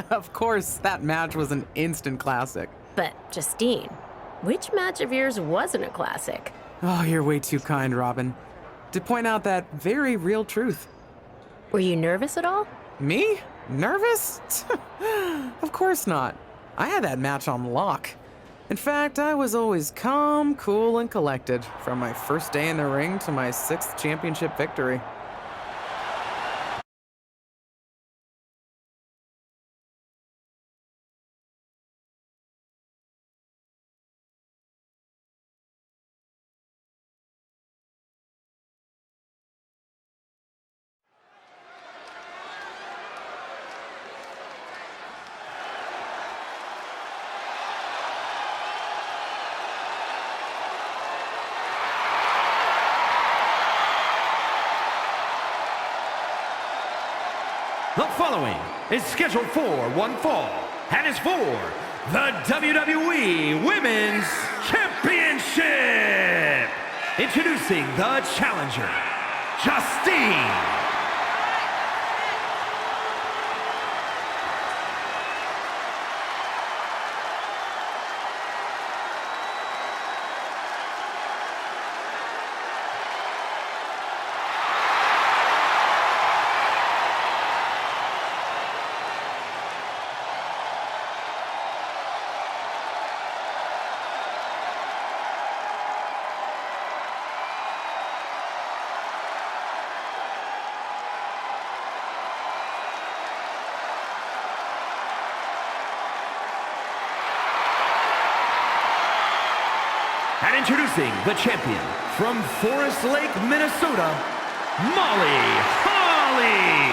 Of course, that match was an instant classic. But, Justine, which match of yours wasn't a classic? Oh, you're way too kind, Robin, to point out that very real truth. Were you nervous at all? Me? Nervous? Of course not. I had that match on lock. In fact, I was always calm, cool, and collected from my first day in the ring to my 6th championship victory. The following is scheduled for one fall and is for the WWE Women's Championship. Introducing the challenger, Justine. And introducing the champion from Forest Lake, Minnesota, Molly Holly.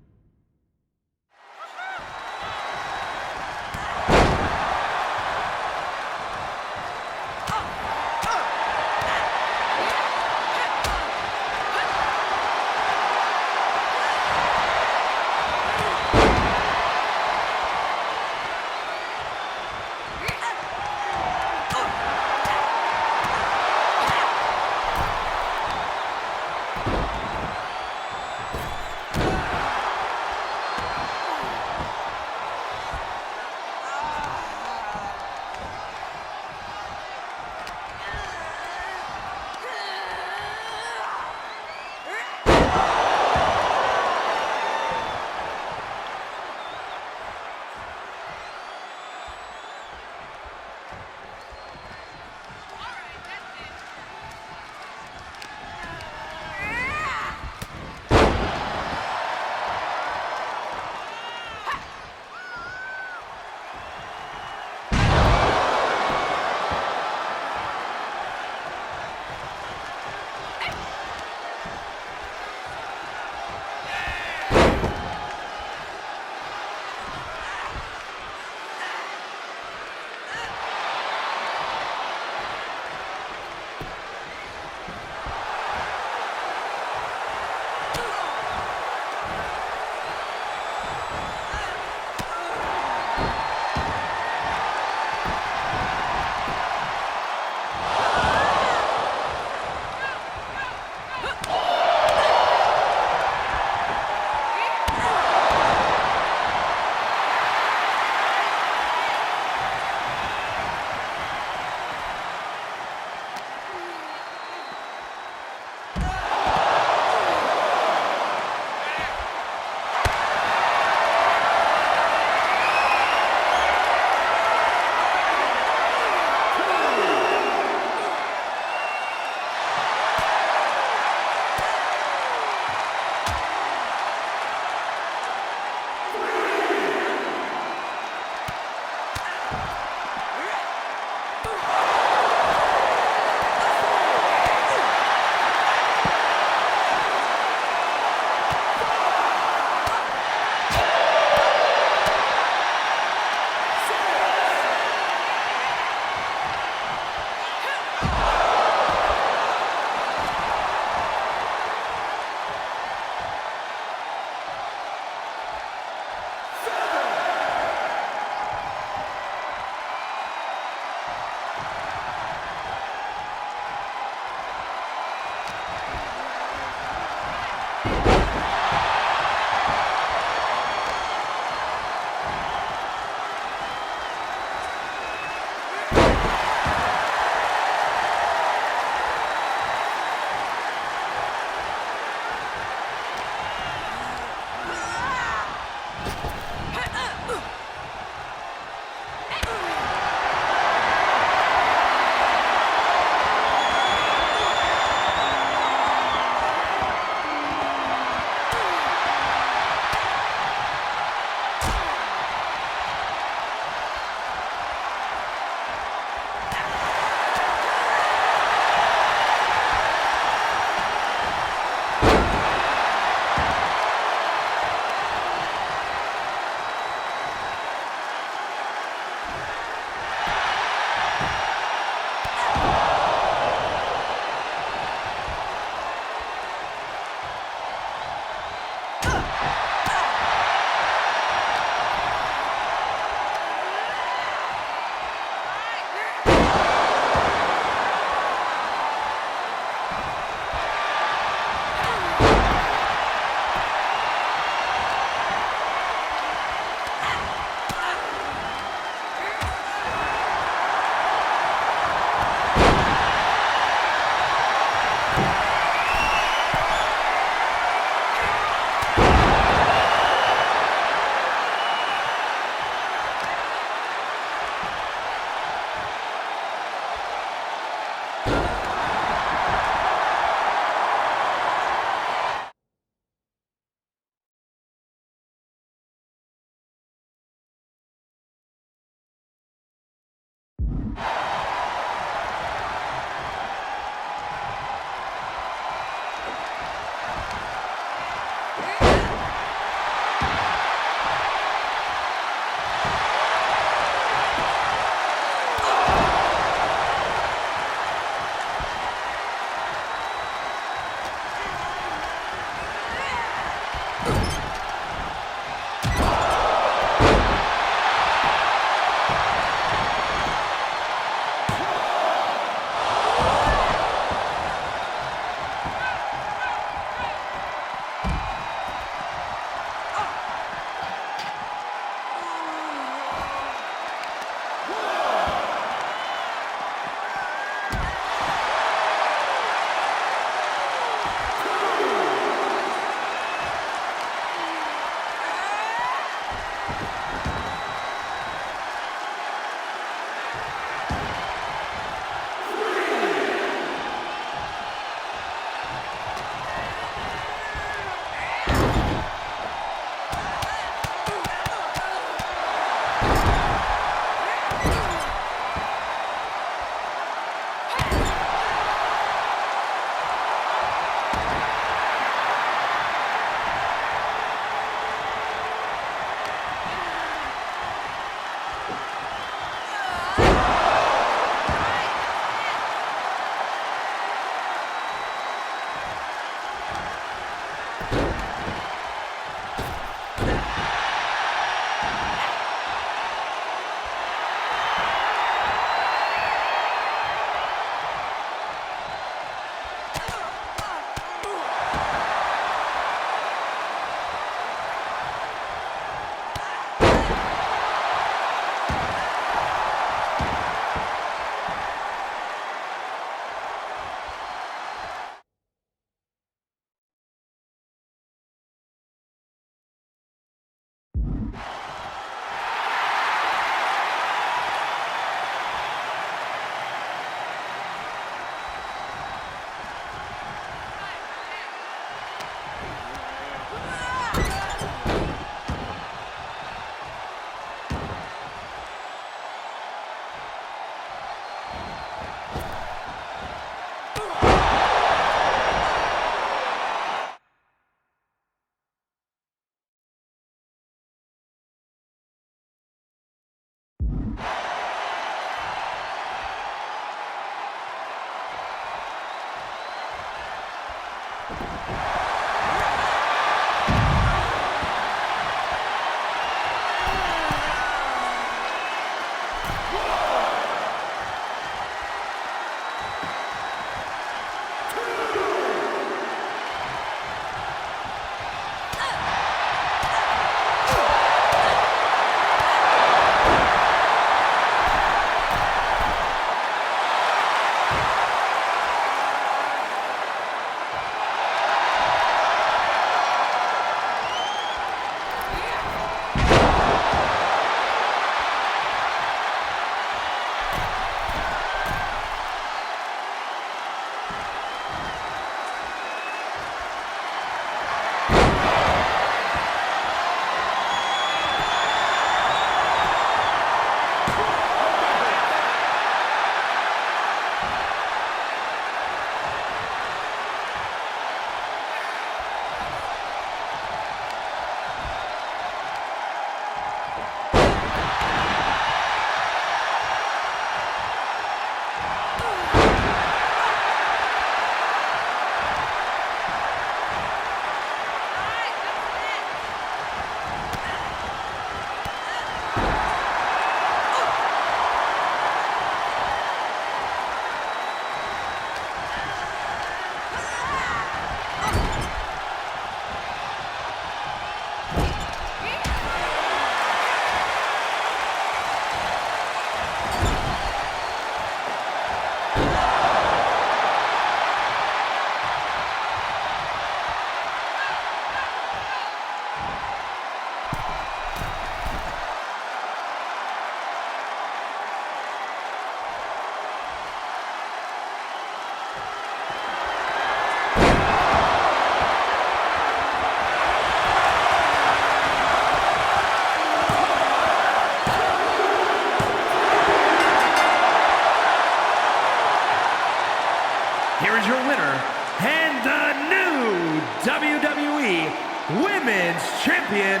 WWE Women's Champion,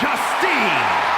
Justine.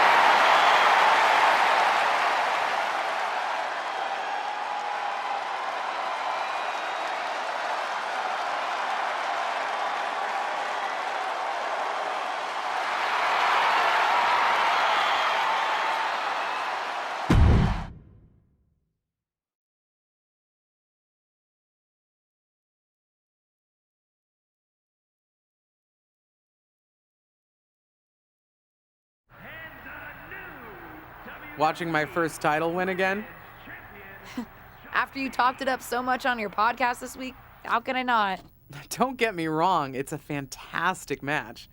Watching my first title win again? After you talked it up so much on your podcast this week, how can I not? Don't get me wrong, it's a fantastic match.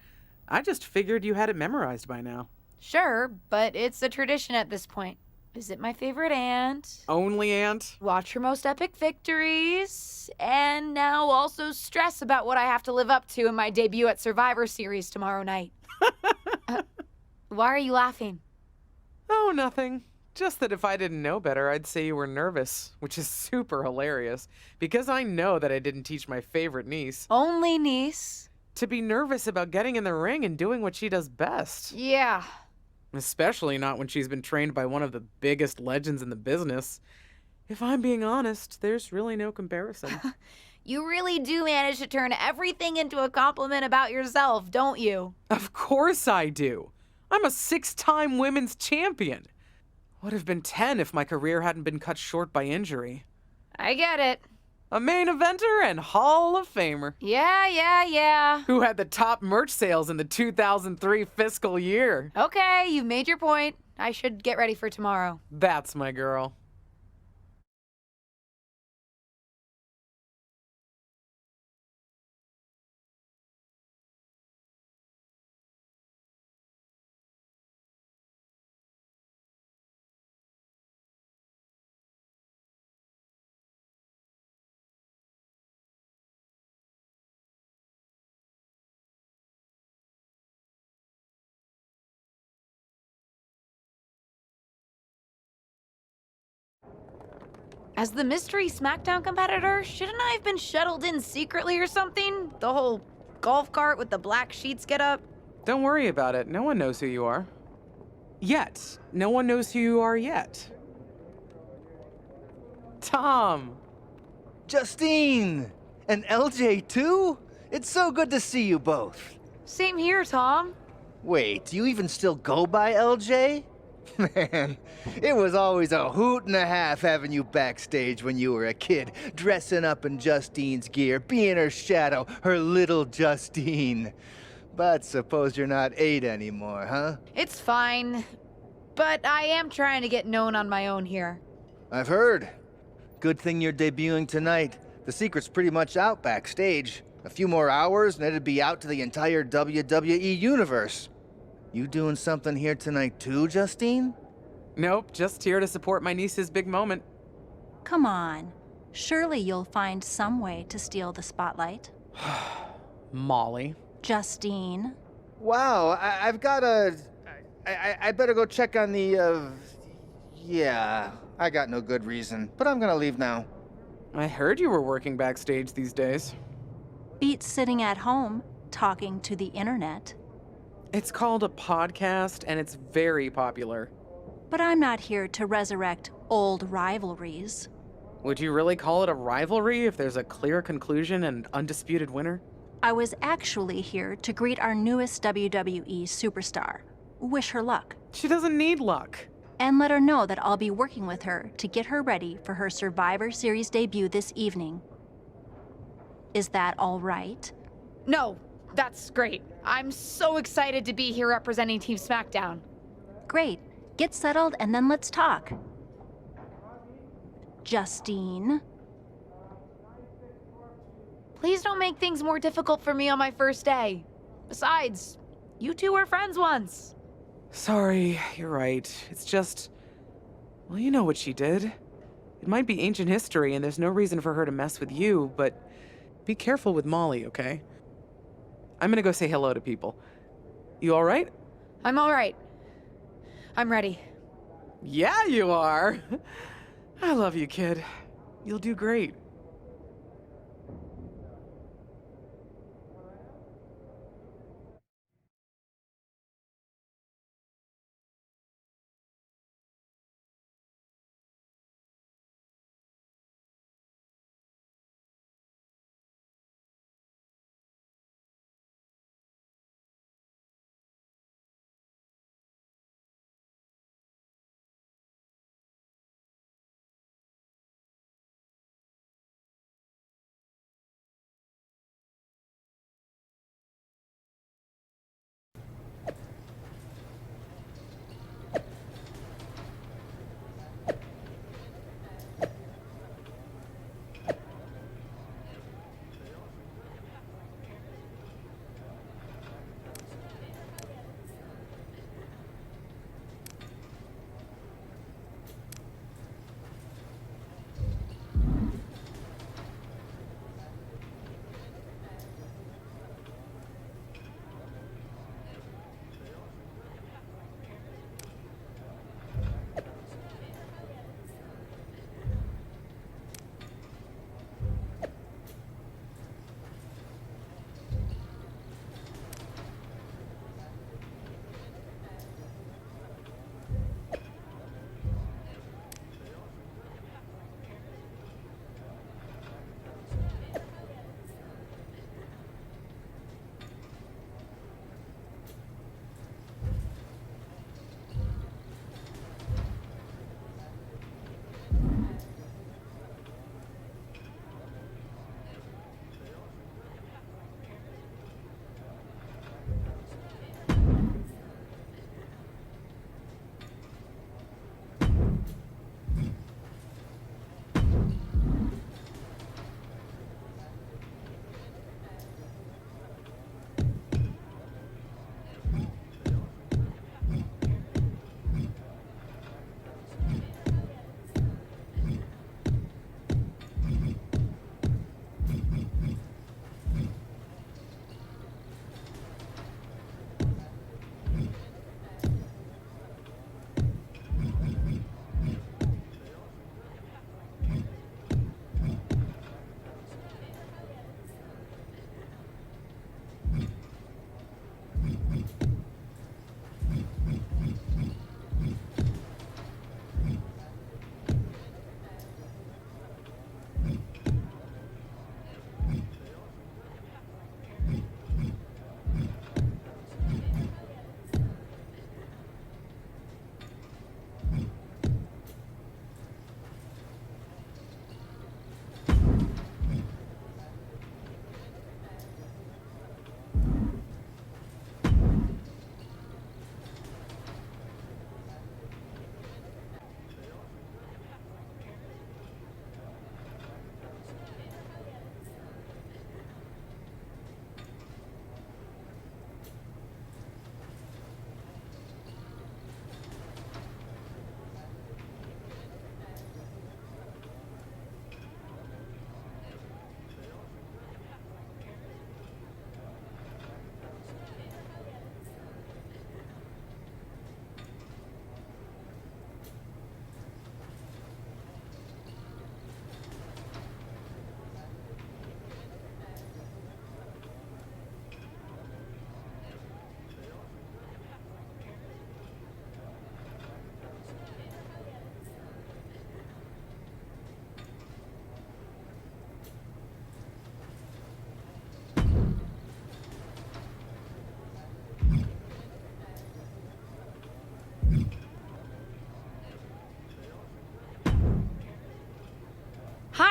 I just figured you had it memorized by now. Sure, but it's a tradition at this point. Visit my favorite aunt. Only aunt? Watch her most epic victories. And now also stress about what I have to live up to in my debut at Survivor Series tomorrow night. Why are you laughing? Oh, nothing. Just that if I didn't know better, I'd say you were nervous, which is super hilarious, because I know that I didn't teach my favorite niece Only niece. to be nervous about getting in the ring and doing what she does best. Yeah. Especially not when she's been trained by one of the biggest legends in the business. If I'm being honest, there's really no comparison. You really do manage to turn everything into a compliment about yourself, don't you? Of course I do. I'm a 6-time women's champion. Would have been 10 if my career hadn't been cut short by injury. I get it. A main eventer and Hall of Famer. Yeah. Who had the top merch sales in the 2003 fiscal year. Okay, you've made your point. I should get ready for tomorrow. That's my girl. As the mystery Smackdown competitor, shouldn't I have been shuttled in secretly or something? The whole golf cart with the black sheets get up? Don't worry about it. No one knows who you are. Yet. No one knows who you are yet. Tom. Justine! And LJ too? It's so good to see you both. Same here, Tom. Wait, do you even still go by LJ? Man, it was always a hoot and a half having you backstage when you were a kid, dressing up in Justine's gear, being her shadow, her little Justine. But suppose you're not 8 anymore, huh? It's fine. But I am trying to get known on my own here. I've heard. Good thing you're debuting tonight. The secret's pretty much out backstage. A few more hours and it'd be out to the entire WWE universe. You doing something here tonight too, Justine? Nope, just here to support my niece's big moment. Come on. Surely you'll find some way to steal the spotlight. Molly. Justine. Wow, I've got a... I better go check on the, Yeah, I got no good reason, but I'm gonna leave now. I heard you were working backstage these days. Beats sitting at home, talking to the internet. It's called a podcast, and it's very popular. But I'm not here to resurrect old rivalries. Would you really call it a rivalry if there's a clear conclusion and undisputed winner? I was actually here to greet our newest WWE superstar. Wish her luck. She doesn't need luck. And let her know that I'll be working with her to get her ready for her Survivor Series debut this evening. Is that all right? No, that's great. I'm so excited to be here representing Team Smackdown. Great. Get settled and then let's talk. Justine. Please don't make things more difficult for me on my first day. Besides, you two were friends once. Sorry, you're right. It's just... Well, you know what she did. It might be ancient history and there's no reason for her to mess with you, but be careful with Molly, okay? I'm gonna go say hello to people. You alright? I'm all right. I'm ready. Yeah, you are. I love you, kid. You'll do great.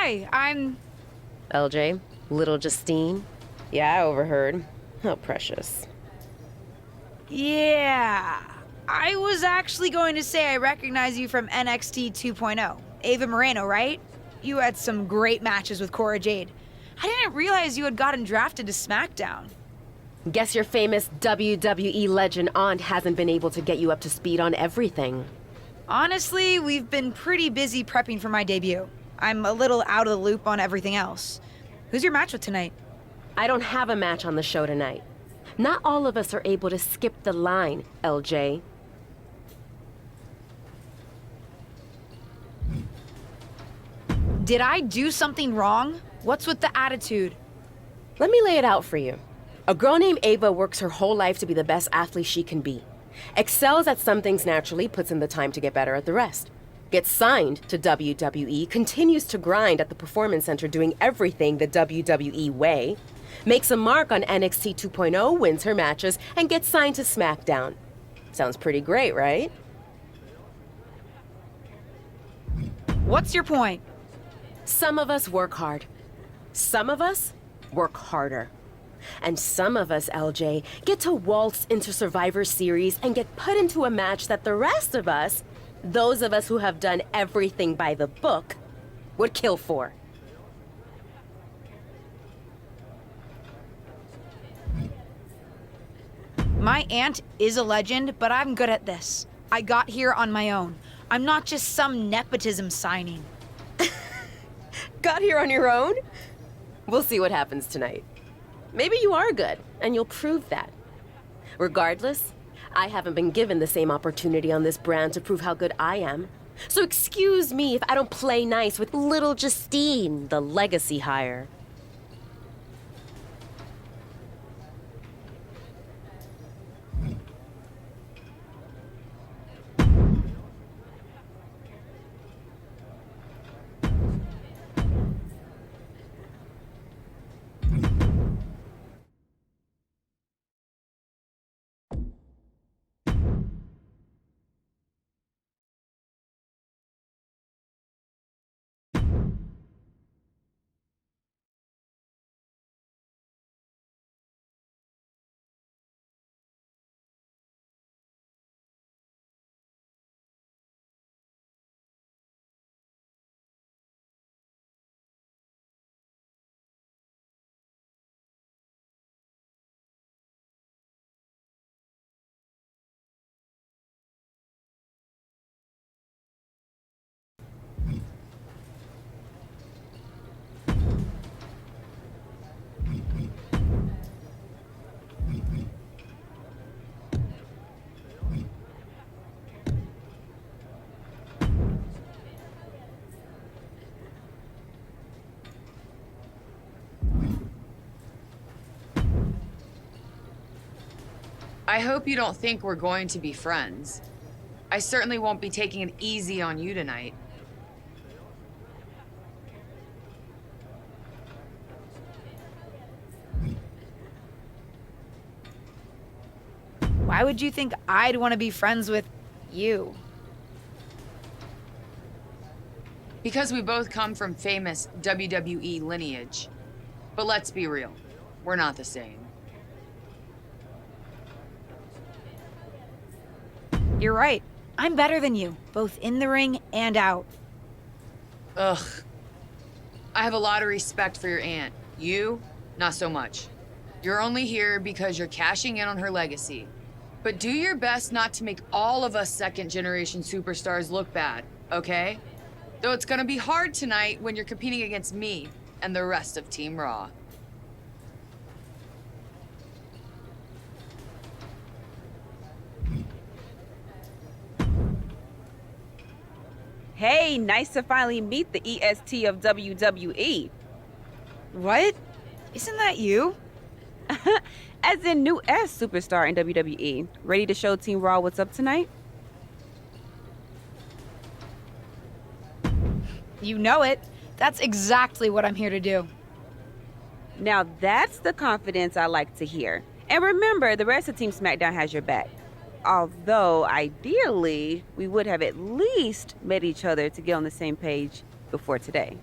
Hi, I'm... LJ, little Justine. Yeah, I overheard. How precious. Yeah. I was actually going to say I recognize you from NXT 2.0. Ava Moreno, right? You had some great matches with Cora Jade. I didn't realize you had gotten drafted to Smackdown. Guess your famous WWE legend aunt hasn't been able to get you up to speed on everything. Honestly, we've been pretty busy prepping for my debut. I'm a little out of the loop on everything else. Who's your match with tonight? I don't have a match on the show tonight. Not all of us are able to skip the line, LJ. Did I do something wrong? What's with the attitude? Let me lay it out for you. A girl named Ava works her whole life to be the best athlete she can be. Excels at some things naturally, puts in the time to get better at the rest. Gets signed to WWE, continues to grind at the Performance Center doing everything the WWE way. Makes a mark on NXT 2.0, wins her matches, and gets signed to Smackdown. Sounds pretty great, right? What's your point? Some of us work hard. Some of us work harder. And some of us, LJ, get to waltz into Survivor Series and get put into a match that the rest of us, those of us who have done everything by the book, would kill for. My aunt is a legend, but I'm good at this. I got here on my own. I'm not just some nepotism signing. Got here on your own? We'll see what happens tonight. Maybe you are good, and you'll prove that. Regardless, I haven't been given the same opportunity on this brand to prove how good I am. So excuse me if I don't play nice with little Justine, the legacy hire. I hope you don't think we're going to be friends. I certainly won't be taking it easy on you tonight. Why would you think I'd want to be friends with you? Because we both come from famous WWE lineage. But let's be real, we're not the same. You're right. I'm better than you, both in the ring and out. Ugh. I have a lot of respect for your aunt. You, not so much. You're only here because you're cashing in on her legacy. But do your best not to make all of us second-generation superstars look bad, okay? Though it's gonna be hard tonight when you're competing against me and the rest of Team Raw. Hey, nice to finally meet the EST of WWE. What? Isn't that you? As in new S superstar in WWE. Ready to show Team Raw what's up tonight? You know it. That's exactly what I'm here to do. Now that's the confidence I like to hear. And remember, the rest of Team Smackdown has your back. Although, ideally, we would have at least met each other to get on the same page before today.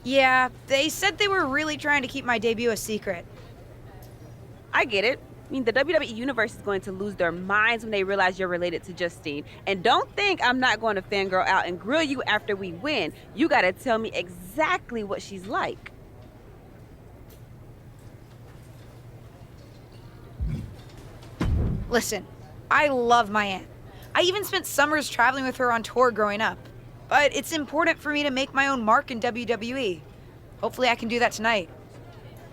Yeah, they said they were really trying to keep my debut a secret. I get it. I mean, the WWE Universe is going to lose their minds when they realize you're related to Justine. And don't think I'm not going to fangirl out and grill you after we win. You gotta tell me exactly what she's like. Listen, I love my aunt. I even spent summers traveling with her on tour growing up. But it's important for me to make my own mark in WWE. Hopefully I can do that tonight.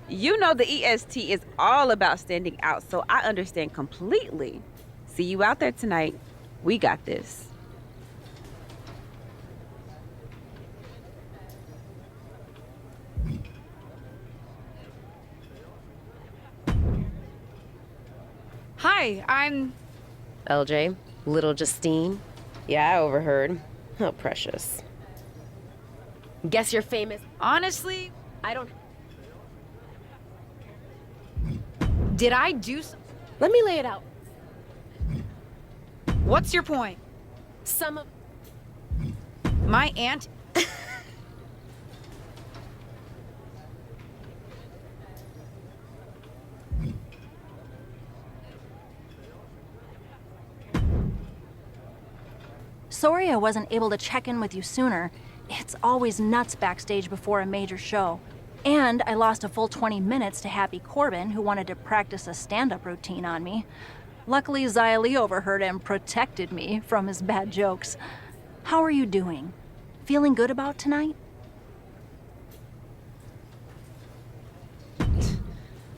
You know the EST is all about standing out, so I understand completely. See you out there tonight. We got this. Hi, I'm... LJ, little Justine. Yeah, I overheard. Oh, precious. Guess you're famous. Honestly, I don't... did I do Let me lay it out. What's your point? Some of... My aunt... Sorry I wasn't able to check in with you sooner. It's always nuts backstage before a major show. And I lost a full 20 minutes to Happy Corbin, who wanted to practice a stand-up routine on me. Luckily, Xia Li overheard and protected me from his bad jokes. How are you doing? Feeling good about tonight?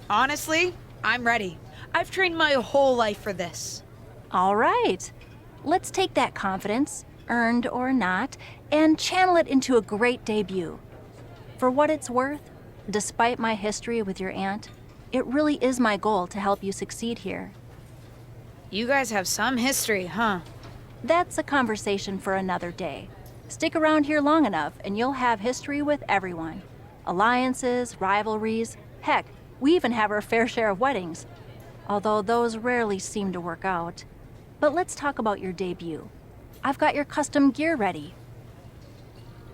Honestly, I'm ready. I've trained my whole life for this. All right. Let's take that confidence, earned or not, and channel it into a great debut. For what it's worth, despite my history with your aunt, it really is my goal to help you succeed here. You guys have some history, huh? That's a conversation for another day. Stick around here long enough and you'll have history with everyone. Alliances, rivalries, heck, we even have our fair share of weddings. Although those rarely seem to work out. But let's talk about your debut. I've got your custom gear ready.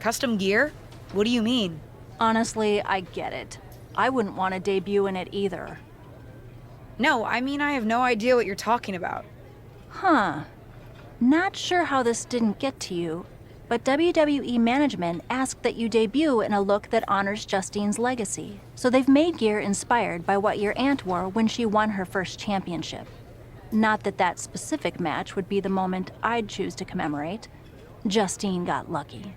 Custom gear? What do you mean? Honestly, I get it. I wouldn't want to debut in it either. No, I mean I have no idea what you're talking about. Huh. Not sure how this didn't get to you, but WWE management asked that you debut in a look that honors Justine's legacy. So they've made gear inspired by what your aunt wore when she won her first championship. Not that that specific match would be the moment I'd choose to commemorate. Justine got lucky.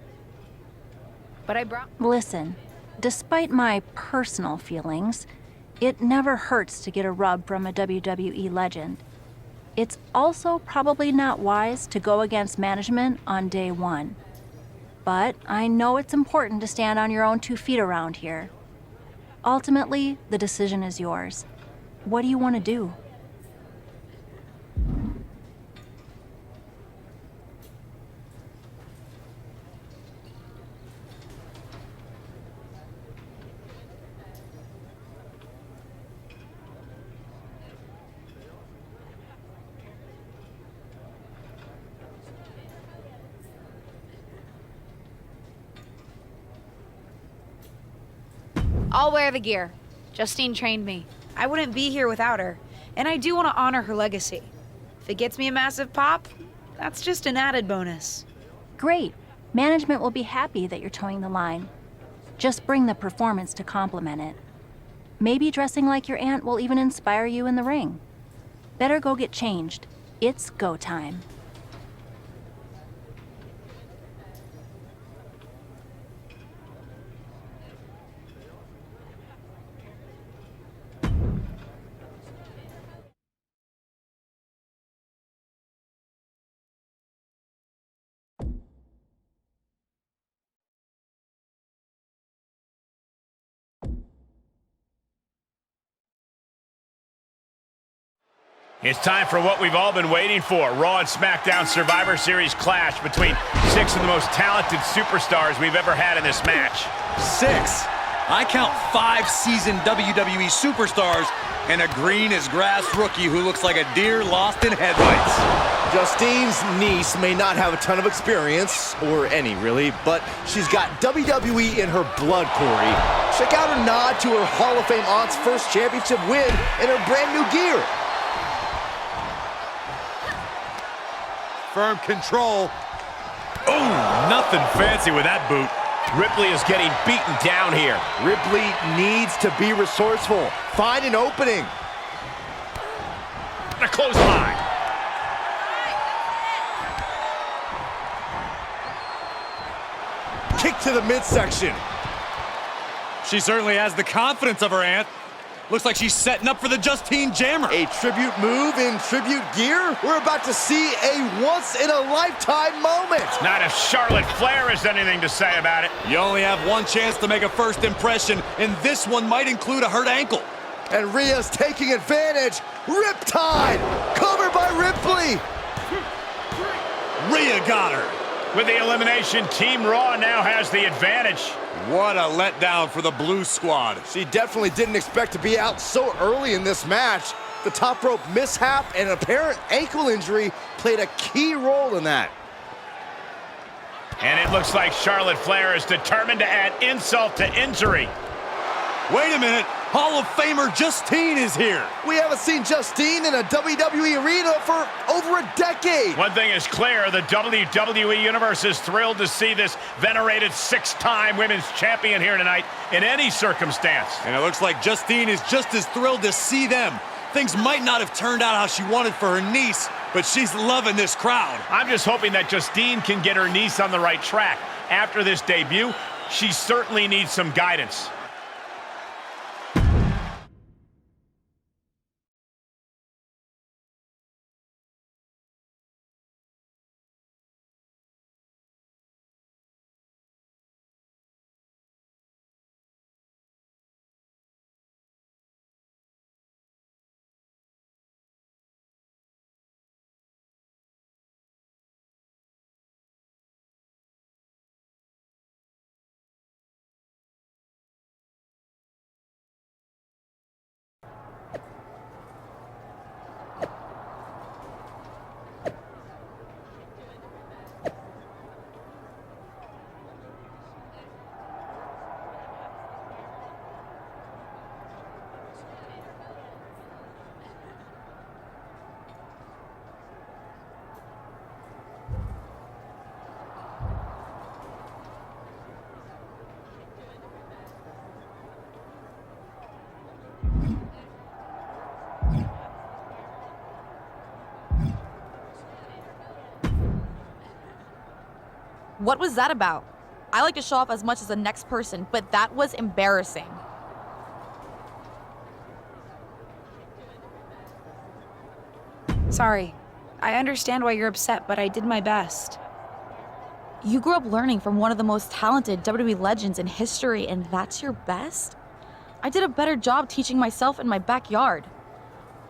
But I brought... Listen, despite my personal feelings, it never hurts to get a rub from a WWE legend. It's also probably not wise to go against management on day one. But I know it's important to stand on your own 2 feet around here. Ultimately, the decision is yours. What do you want to do? I'll wear the gear. Justine trained me. I wouldn't be here without her, and I do want to honor her legacy. If it gets me a massive pop, that's just an added bonus. Great. Management will be happy that you're towing the line. Just bring the performance to complement it. Maybe dressing like your aunt will even inspire you in the ring. Better go get changed. It's go time. It's time for what we've all been waiting for. Raw and Smackdown Survivor Series clash between 6 of the most talented superstars we've ever had in this match. 6? I count 5 seasoned WWE superstars and a green as grass rookie who looks like a deer lost in headlights. Justine's niece may not have a ton of experience, or any really, but she's got WWE in her blood, Corey. Check out her nod to her Hall of Fame aunt's first championship win in her brand new gear. Firm control. Oh, nothing fancy with that boot. Ripley is getting beaten down here. Ripley needs to be resourceful. Find an opening. A clothesline. Kick to the midsection. She certainly has the confidence of her aunt. Looks like she's setting up for the Justine Jammer. A tribute move in tribute gear? We're about to see a once-in-a-lifetime moment. Not if Charlotte Flair has anything to say about it. You only have one chance to make a first impression, and this one might include a hurt ankle. And Rhea's taking advantage. Riptide! Covered by Ripley! Rhea got her. With the elimination, Team Raw now has the advantage. What a letdown for the Blue Squad. She definitely didn't expect to be out so early in this match. The top rope mishap and an apparent ankle injury played a key role in that. And it looks like Charlotte Flair is determined to add insult to injury. Wait a minute. Hall of Famer Justine is here. We haven't seen Justine in a WWE arena for over a decade. One thing is clear, the WWE Universe is thrilled to see this venerated 6-time women's champion here tonight in any circumstance. And it looks like Justine is just as thrilled to see them. Things might not have turned out how she wanted for her niece, but she's loving this crowd. I'm just hoping that Justine can get her niece on the right track. After this debut, she certainly needs some guidance. What was that about? I like to show off as much as the next person, but that was embarrassing. Sorry. I understand why you're upset, but I did my best. You grew up learning from one of the most talented WWE legends in history, and that's your best? I did a better job teaching myself in my backyard.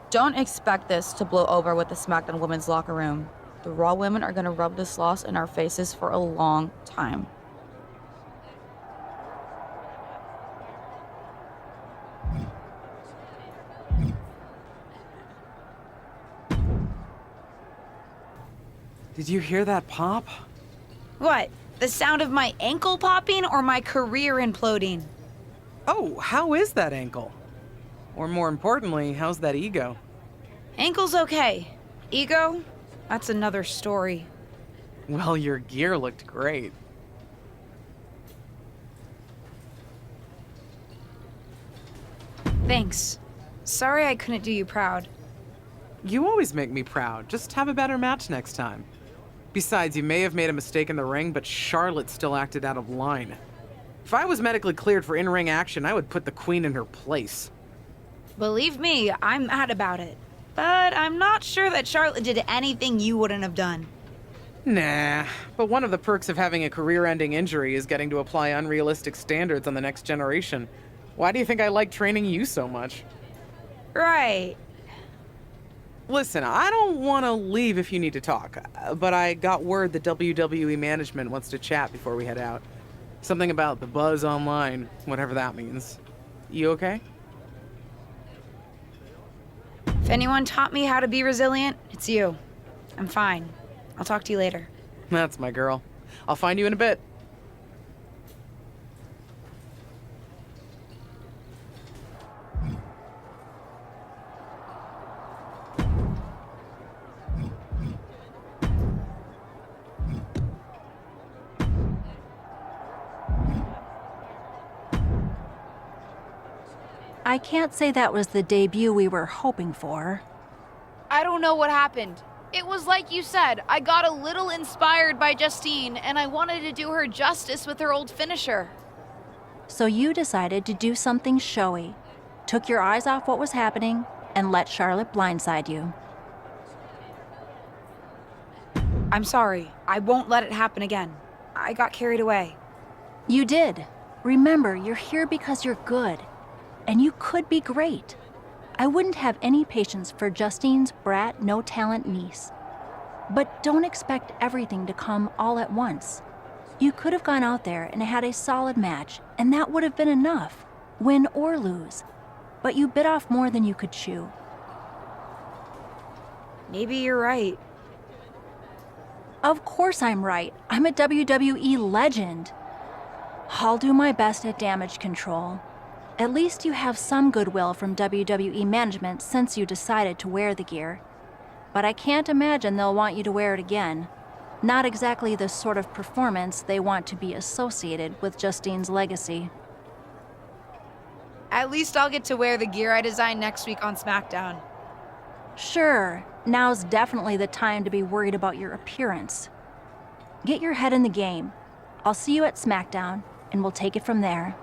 Don't expect this to blow over with the Smackdown women's locker room. The Raw women are gonna rub this loss in our faces for a long time. Did you hear that pop? What? The sound of my ankle popping or my career imploding? Oh, how is that ankle? Or more importantly, how's that ego? Ankle's okay. Ego? That's another story. Well, your gear looked great. Thanks. Sorry I couldn't do you proud. You always make me proud. Just have a better match next time. Besides, you may have made a mistake in the ring, but Charlotte still acted out of line. If I was medically cleared for in-ring action, I would put the Queen in her place. Believe me, I'm mad about it. But I'm not sure that Charlotte did anything you wouldn't have done. Nah, but one of the perks of having a career-ending injury is getting to apply unrealistic standards on the next generation. Why do you think I like training you so much? Right. Listen, I don't want to leave if you need to talk, but I got word that WWE management wants to chat before we head out. Something about the buzz online, whatever that means. You okay? If anyone taught me how to be resilient, it's you. I'm fine. I'll talk to you later. That's my girl. I'll find you in a bit. I can't say that was the debut we were hoping for. I don't know what happened. It was like you said, I got a little inspired by Justine, and I wanted to do her justice with her old finisher. So you decided to do something showy, took your eyes off what was happening, and let Charlotte blindside you. I'm sorry. I won't let it happen again. I got carried away. You did. Remember, you're here because you're good. And you could be great. I wouldn't have any patience for Justine's brat, no-talent niece. But don't expect everything to come all at once. You could have gone out there and had a solid match, and that would have been enough, win or lose. But you bit off more than you could chew. Maybe you're right. Of course I'm right. I'm a WWE legend. I'll do my best at damage control. At least you have some goodwill from WWE management since you decided to wear the gear. But I can't imagine they'll want you to wear it again. Not exactly the sort of performance they want to be associated with Justine's legacy. At least I'll get to wear the gear I designed next week on Smackdown. Sure, now's definitely the time to be worried about your appearance. Get your head in the game. I'll see you at Smackdown, and we'll take it from there.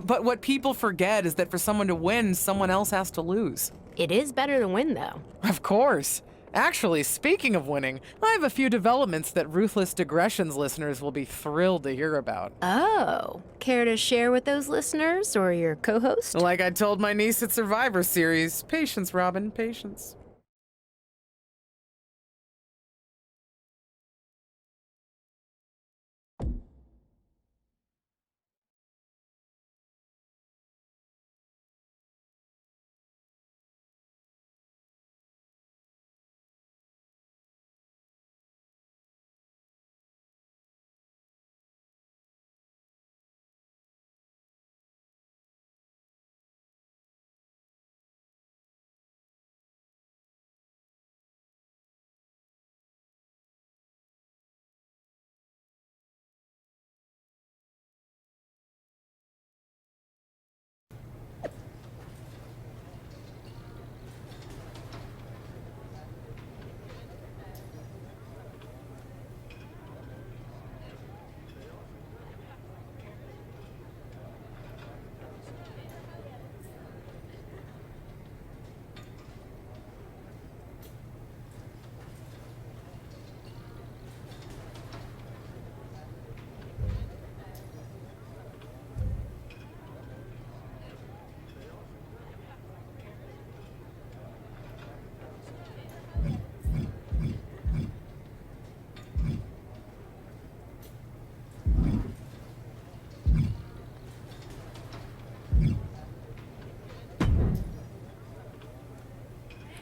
But what people forget is that for someone to win, someone else has to lose. It is better to win, though. Of course. Actually, speaking of winning, I have a few developments that Ruthless Digressions listeners will be thrilled to hear about. Oh, care to share with those listeners or your co-host? Like I told my niece at Survivor Series, patience, Robin, patience.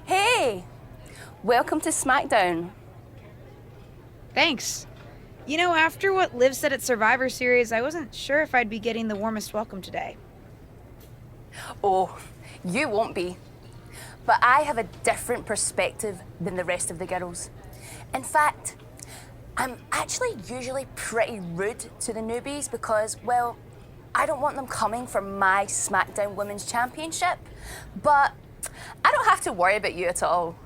Hey, welcome to Smackdown. Thanks. You know, after what Liv said at Survivor Series, I wasn't sure if I'd be getting the warmest welcome today. Oh, you won't be. But I have a different perspective than the rest of the girls. In fact, I'm actually usually pretty rude to the newbies because, well, I don't want them coming for my SmackDown Women's Championship. But I don't have to worry about you at all.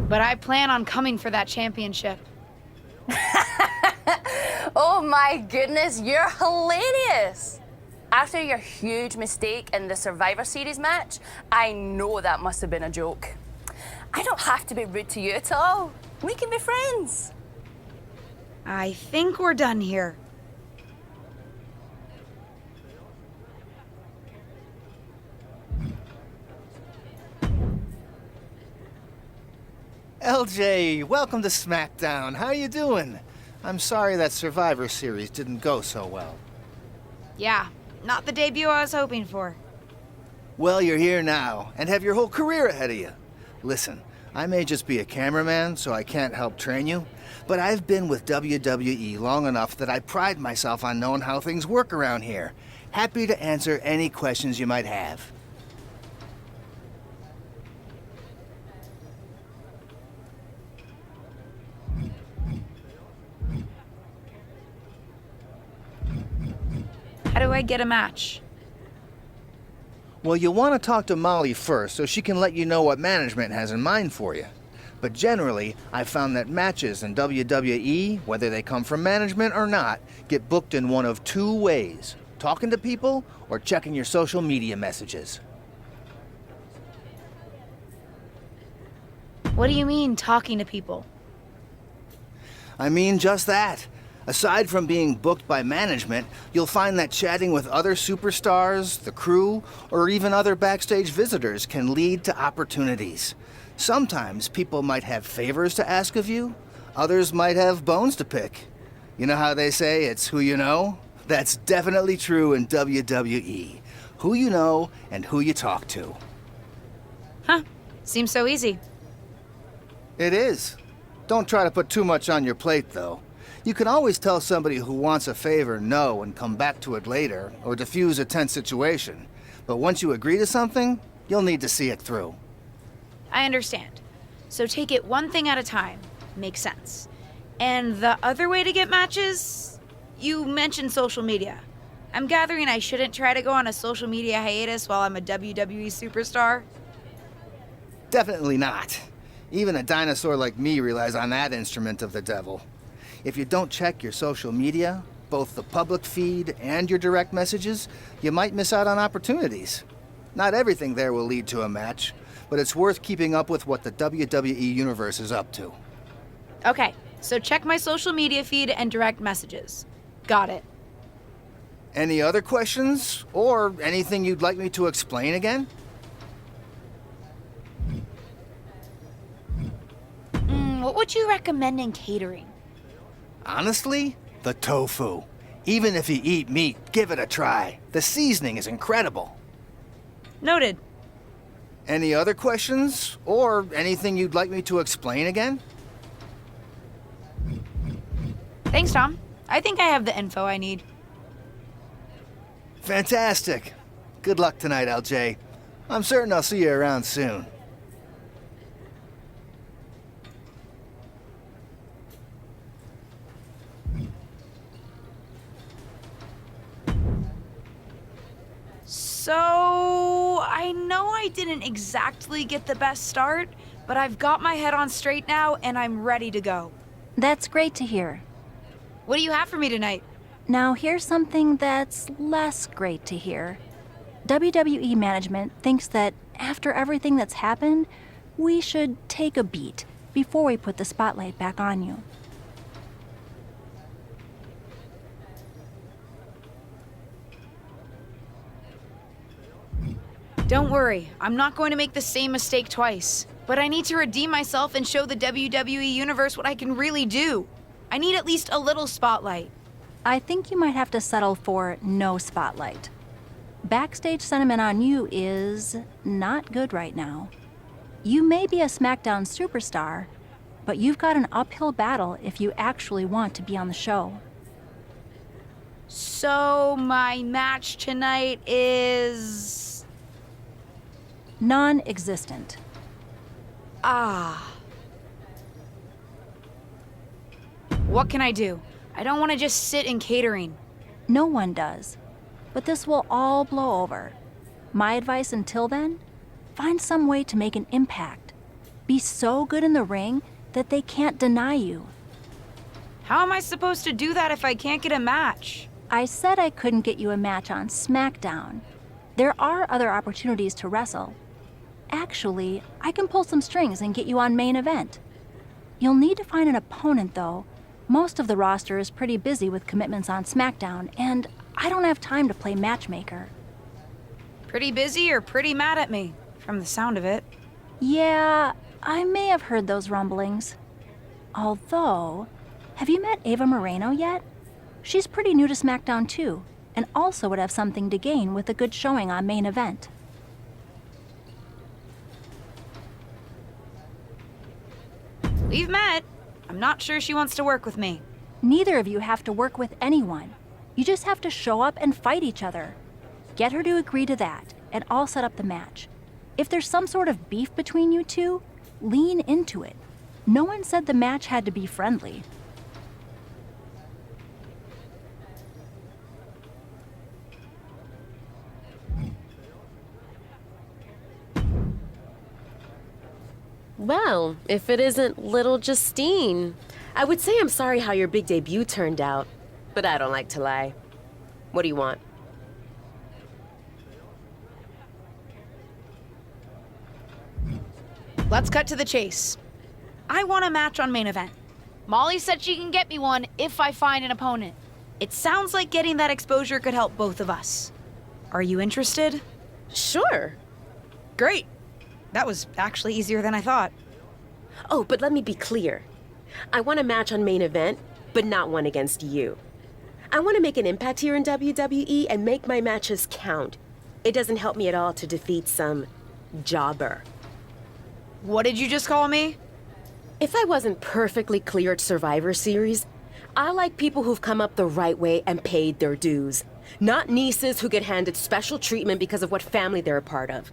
But I plan on coming for that championship. Oh my goodness, you're hilarious. After your huge mistake in the Survivor Series match, I know that must have been a joke. I don't have to be rude to you at all. We can be friends. I think we're done here. LJ, welcome to Smackdown. How you doing? I'm sorry that Survivor Series didn't go so well. Yeah, not the debut I was hoping for. Well, you're here now, and have your whole career ahead of you. Listen, I may just be a cameraman, so I can't help train you, but I've been with WWE long enough that I pride myself on knowing how things work around here. Happy to answer any questions you might have. How do I get a match? Well, you'll want to talk to Molly first so she can let you know what management has in mind for you. But generally, I've found that matches in WWE, whether they come from management or not, get booked in one of two ways: talking to people or checking your social media messages. What do you mean, talking to people? I mean just that. Aside from being booked by management, you'll find that chatting with other superstars, the crew, or even other backstage visitors can lead to opportunities. Sometimes people might have favors to ask of you, others might have bones to pick. You know how they say it's who you know? That's definitely true in WWE. Who you know and who you talk to. Huh, seems so easy. It is. Don't try to put too much on your plate, though. You can always tell somebody who wants a favor no and come back to it later, or diffuse a tense situation. But once you agree to something, you'll need to see it through. I understand. So take it one thing at a time. Makes sense. And the other way to get matches? You mentioned social media. I'm gathering I shouldn't try to go on a social media hiatus while I'm a WWE superstar? Definitely not. Even a dinosaur like me relies on that instrument of the devil. If you don't check your social media, both the public feed and your direct messages, you might miss out on opportunities. Not everything there will lead to a match, but it's worth keeping up with what the WWE Universe is up to. Okay, so check my social media feed and direct messages. Got it. Any other questions? Or anything you'd like me to explain again? What would you recommend in catering? Honestly, the tofu. Even if you eat meat, give it a try. The seasoning is incredible. Noted. Any other questions? Or anything you'd like me to explain again? Thanks, Tom. I think I have the info I need. Fantastic. Good luck tonight, LJ. I'm certain I'll see you around soon. So, I know I didn't exactly get the best start, but I've got my head on straight now and I'm ready to go. That's great to hear. What do you have for me tonight? Now here's something that's less great to hear. WWE management thinks that after everything that's happened, we should take a beat before we put the spotlight back on you. Don't worry, I'm not going to make the same mistake twice. But I need to redeem myself and show the WWE Universe what I can really do. I need at least a little spotlight. I think you might have to settle for no spotlight. Backstage sentiment on you is not good right now. You may be a Smackdown superstar, but you've got an uphill battle if you actually want to be on the show. So, my match tonight is... non-existent. Ah. What can I do? I don't want to just sit in catering. No one does. But this will all blow over. My advice until then? Find some way to make an impact. Be so good in the ring that they can't deny you. How am I supposed to do that if I can't get a match? I said I couldn't get you a match on Smackdown. There are other opportunities to wrestle. Actually, I can pull some strings and get you on main event. You'll need to find an opponent, though. Most of the roster is pretty busy with commitments on Smackdown, and I don't have time to play matchmaker. Pretty busy or pretty mad at me, from the sound of it. Yeah, I may have heard those rumblings. Although, have you met Ava Moreno yet? She's pretty new to Smackdown too, and also would have something to gain with a good showing on main event. We've met. I'm not sure she wants to work with me. Neither of you have to work with anyone. You just have to show up and fight each other. Get her to agree to that, and I'll set up the match. If there's some sort of beef between you two, lean into it. No one said the match had to be friendly. Well, if it isn't little Justine, I would say I'm sorry how your big debut turned out, but I don't like to lie. What do you want? Let's cut to the chase. I want a match on main event. Molly said she can get me one if I find an opponent. It sounds like getting that exposure could help both of us. Are you interested? Sure. Great. That was actually easier than I thought. Oh, but let me be clear. I want a match on main event, but not one against you. I want to make an impact here in WWE and make my matches count. It doesn't help me at all to defeat some jobber. What did you just call me? If I wasn't perfectly clear at Survivor Series, I like people who've come up the right way and paid their dues. Not nieces who get handed special treatment because of what family they're a part of.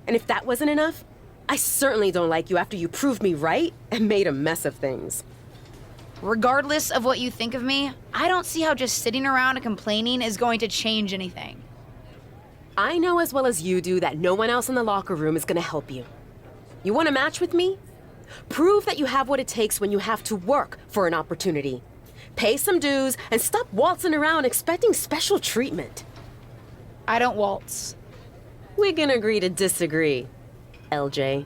And if that wasn't enough, I certainly don't like you after you proved me right and made a mess of things. Regardless of what you think of me, I don't see how just sitting around and complaining is going to change anything. I know as well as you do that no one else in the locker room is going to help you. You want a match with me? Prove that you have what it takes when you have to work for an opportunity. Pay some dues and stop waltzing around expecting special treatment. I don't waltz. We can agree to disagree, LJ.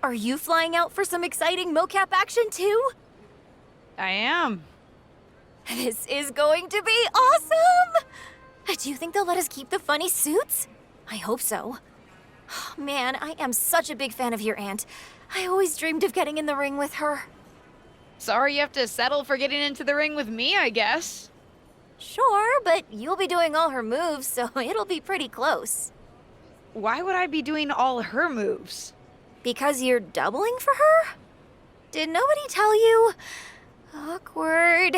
Are you flying out for some exciting mocap action too? I am. This is going to be awesome! Do you think they'll let us keep the funny suits? I hope so. Man, I am such a big fan of your aunt. I always dreamed of getting in the ring with her. Sorry you have to settle for getting into the ring with me, I guess. Sure, but you'll be doing all her moves, so it'll be pretty close. Why would I be doing all her moves? Because you're doubling for her? Did nobody tell you? Awkward.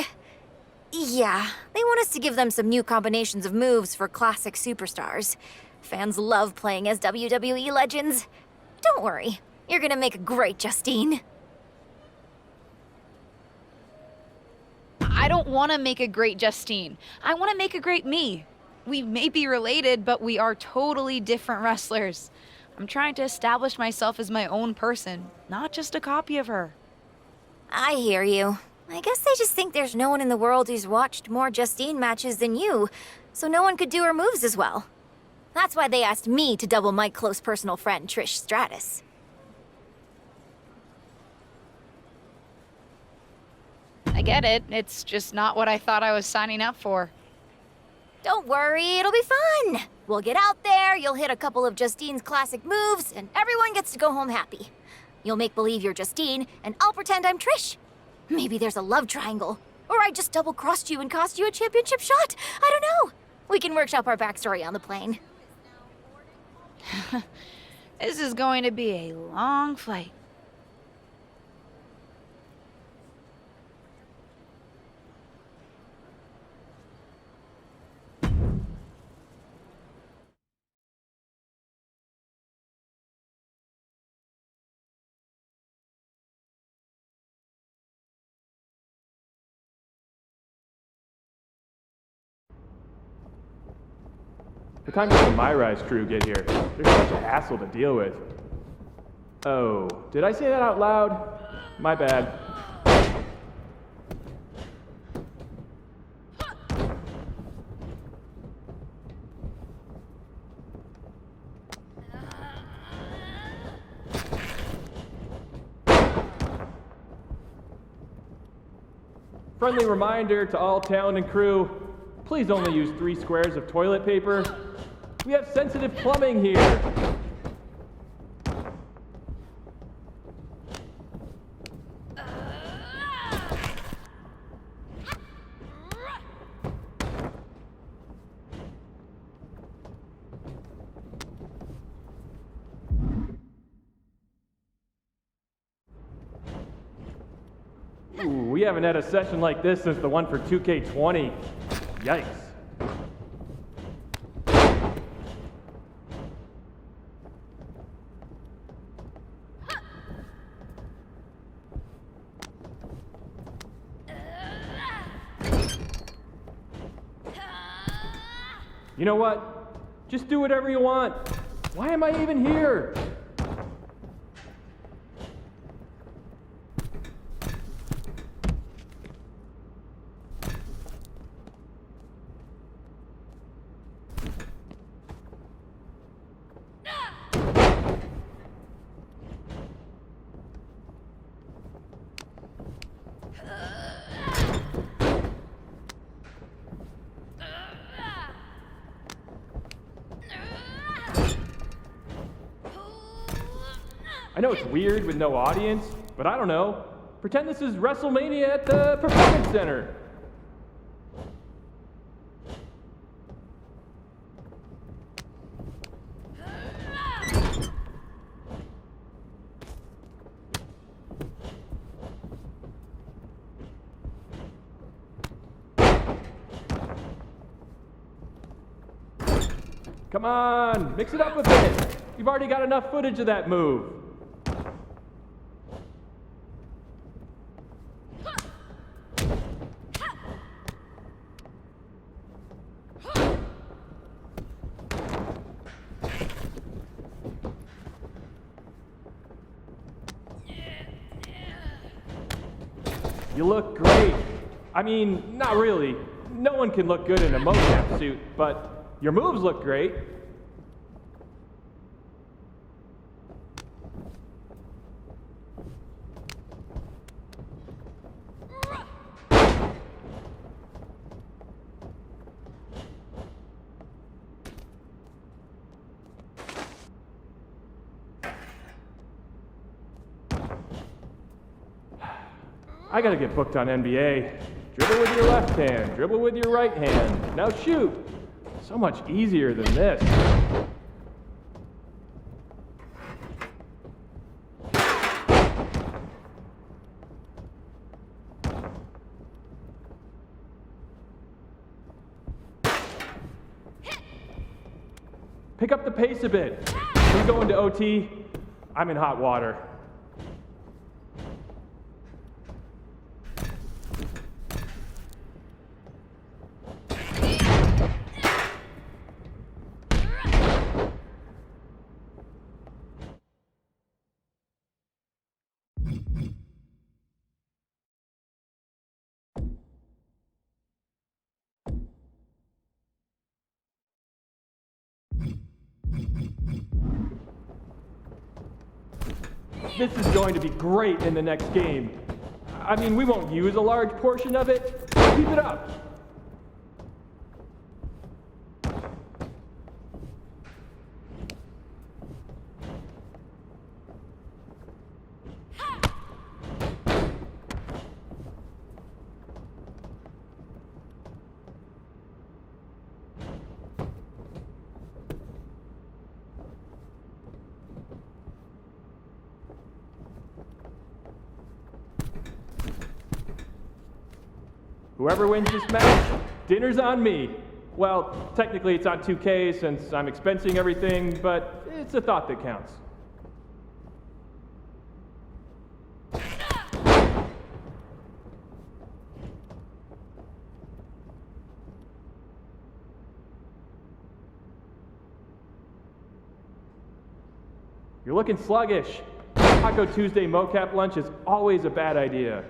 Yeah, they want us to give them some new combinations of moves for classic superstars. Fans love playing as WWE legends. Don't worry, you're gonna make a great Justine. I don't want to make a great Justine. I want to make a great me. We may be related, but we are totally different wrestlers. I'm trying to establish myself as my own person, not just a copy of her. I hear you. I guess they just think there's no one in the world who's watched more Justine matches than you, so no one could do her moves as well. That's why they asked me to double my close personal friend, Trish Stratus. I get it. It's just not what I thought I was signing up for. Don't worry, it'll be fun. We'll get out there, you'll hit a couple of Justine's classic moves, and everyone gets to go home happy. You'll make believe you're Justine, and I'll pretend I'm Trish. Maybe there's a love triangle. Or I just double-crossed you and cost you a championship shot. I don't know. We can workshop our backstory on the plane. This is going to be a long flight. What time does the MyRise crew get here? They're such a hassle to deal with. Oh, did I say that out loud? My bad. Friendly reminder to all talent and crew, please only use 3 squares of toilet paper. We have sensitive plumbing here. Ooh, we haven't had a session like this since the one for 2K20. Yikes. You know what? Just do whatever you want. Why am I even here? I know it's weird with no audience, but I don't know. Pretend this is WrestleMania at the Performance Center. Come on, mix it up a bit. You've already got enough footage of that move. You look great. I mean, not really. No one can look good in a mocap suit, but your moves look great. I gotta get booked on NBA. Dribble with your left hand, dribble with your right hand. Now shoot! So much easier than this. Pick up the pace a bit. We go into OT. I'm in hot water. This is going to be great in the next game. I mean, we won't use a large portion of it. Keep it up. Whoever wins this match, dinner's on me. Well, technically it's on 2K since I'm expensing everything, but it's a thought that counts. You're looking sluggish. Taco Tuesday mocap lunch is always a bad idea.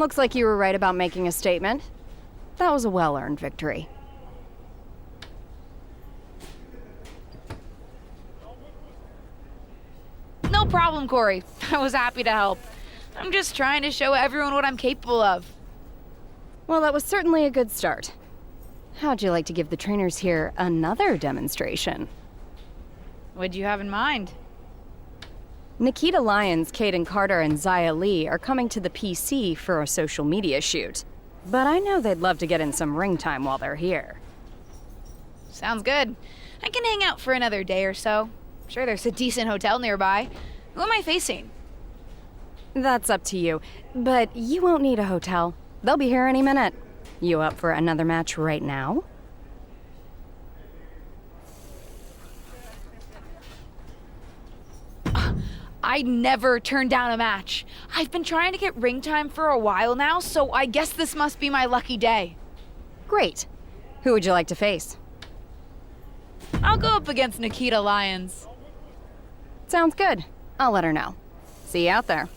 Looks like you were right about making a statement. That was a well-earned victory. No problem, Corey. I was happy to help. I'm just trying to show everyone what I'm capable of. Well, that was certainly a good start. How'd you like to give the trainers here another demonstration? What'd you have in mind? Nikita Lyons, Kaden Carter, and Zaya Lee are coming to the PC for a social media shoot. But I know they'd love to get in some ring time while they're here. Sounds good. I can hang out for another day or so. Sure, there's a decent hotel nearby. Who am I facing? That's up to you, but you won't need a hotel. They'll be here any minute. You up for another match right now? I never turn down a match. I've been trying to get ring time for a while now, so I guess this must be my lucky day. Great. Who would you like to face? I'll go up against Nikita Lyons. Sounds good. I'll let her know. See you out there.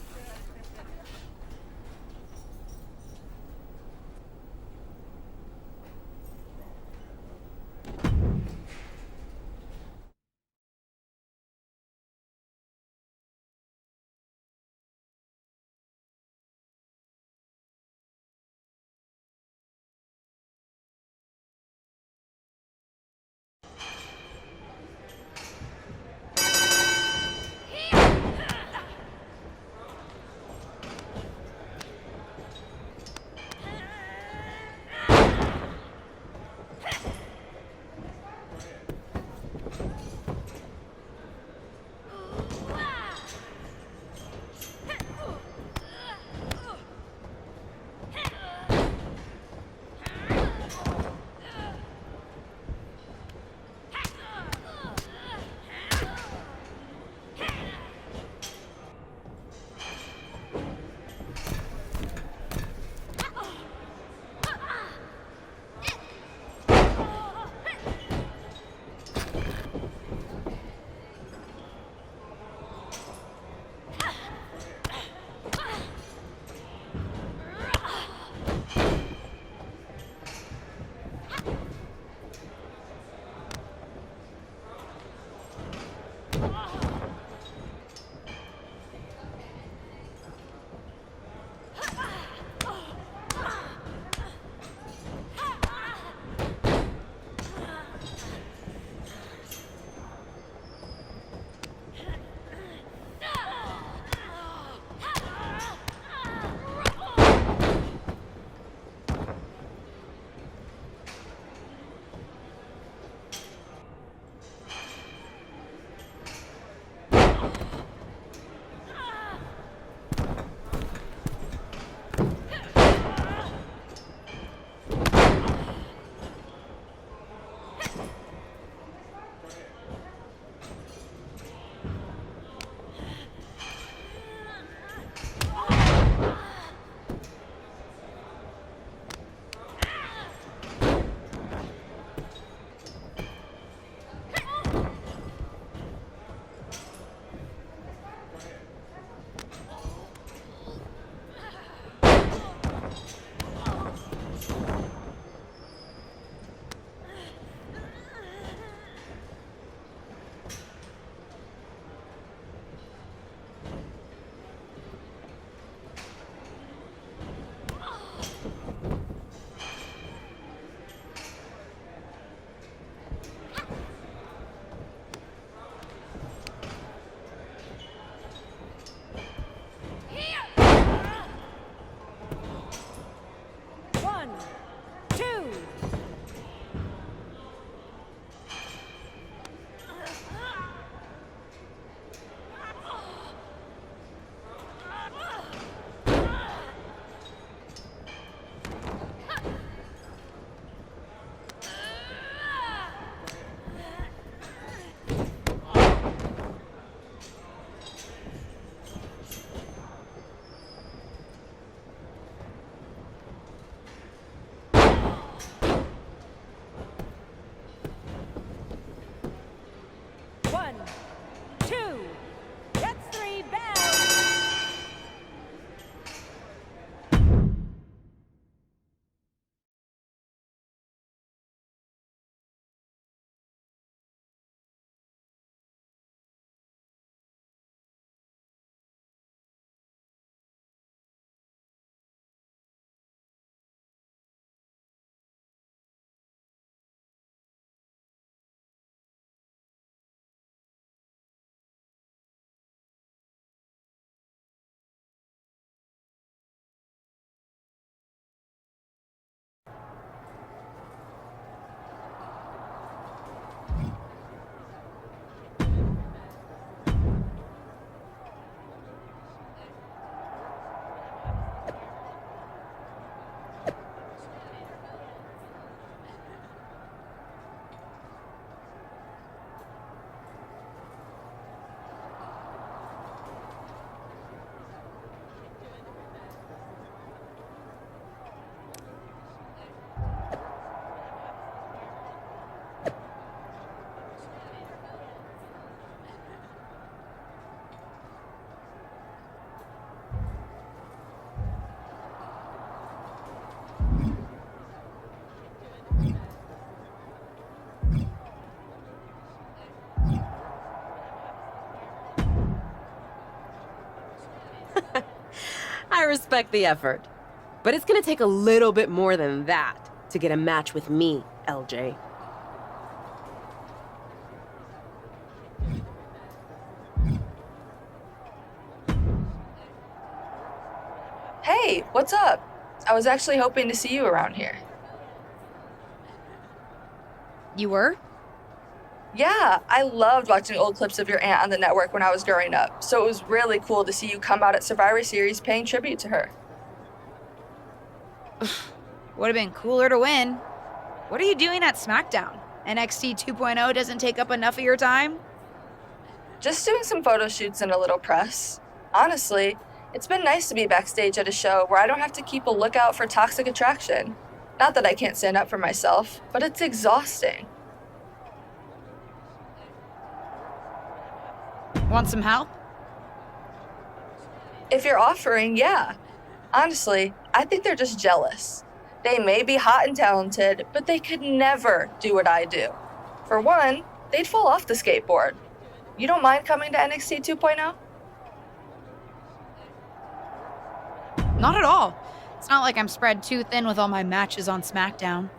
respect the effort. But it's gonna take a little bit more than that to get a match with me, LJ. Hey, what's up? I was actually hoping to see you around here. You were? Yeah, I loved watching old clips of your aunt on the network when I was growing up, so it was really cool to see you come out at Survivor Series paying tribute to her. Would have been cooler to win. What are you doing at Smackdown? NXT 2.0 doesn't take up enough of your time? Just doing some photo shoots and a little press. Honestly, it's been nice to be backstage at a show where I don't have to keep a lookout for toxic attraction. Not that I can't stand up for myself, but it's exhausting. Want some help? If you're offering, yeah. Honestly, I think they're just jealous. They may be hot and talented, but they could never do what I do. For one, they'd fall off the skateboard. You don't mind coming to NXT 2.0? Not at all. It's not like I'm spread too thin with all my matches on SmackDown.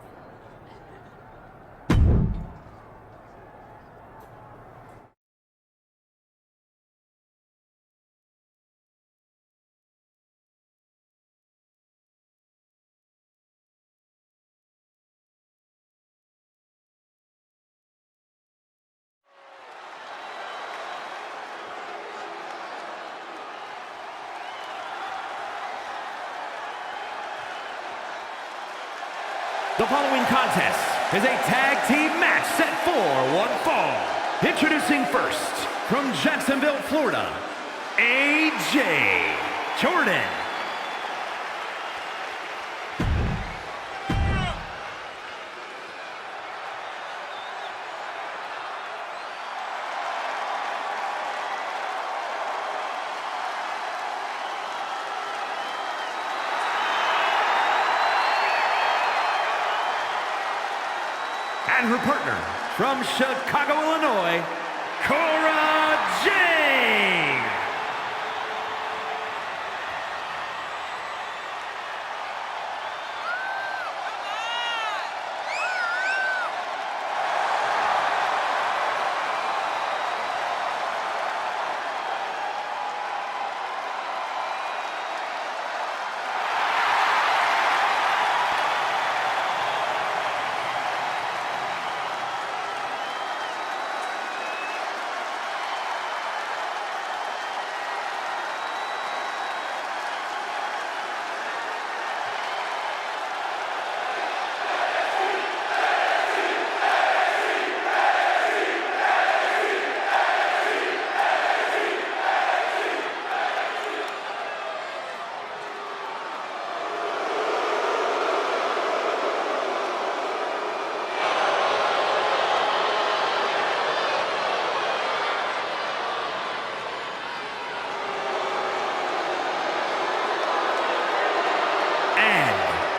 The following contest is a tag team match set for one fall. Introducing first, from Jacksonville, Florida, AJ Jordan. And her partner, from Chicago, Illinois, Cora Jade.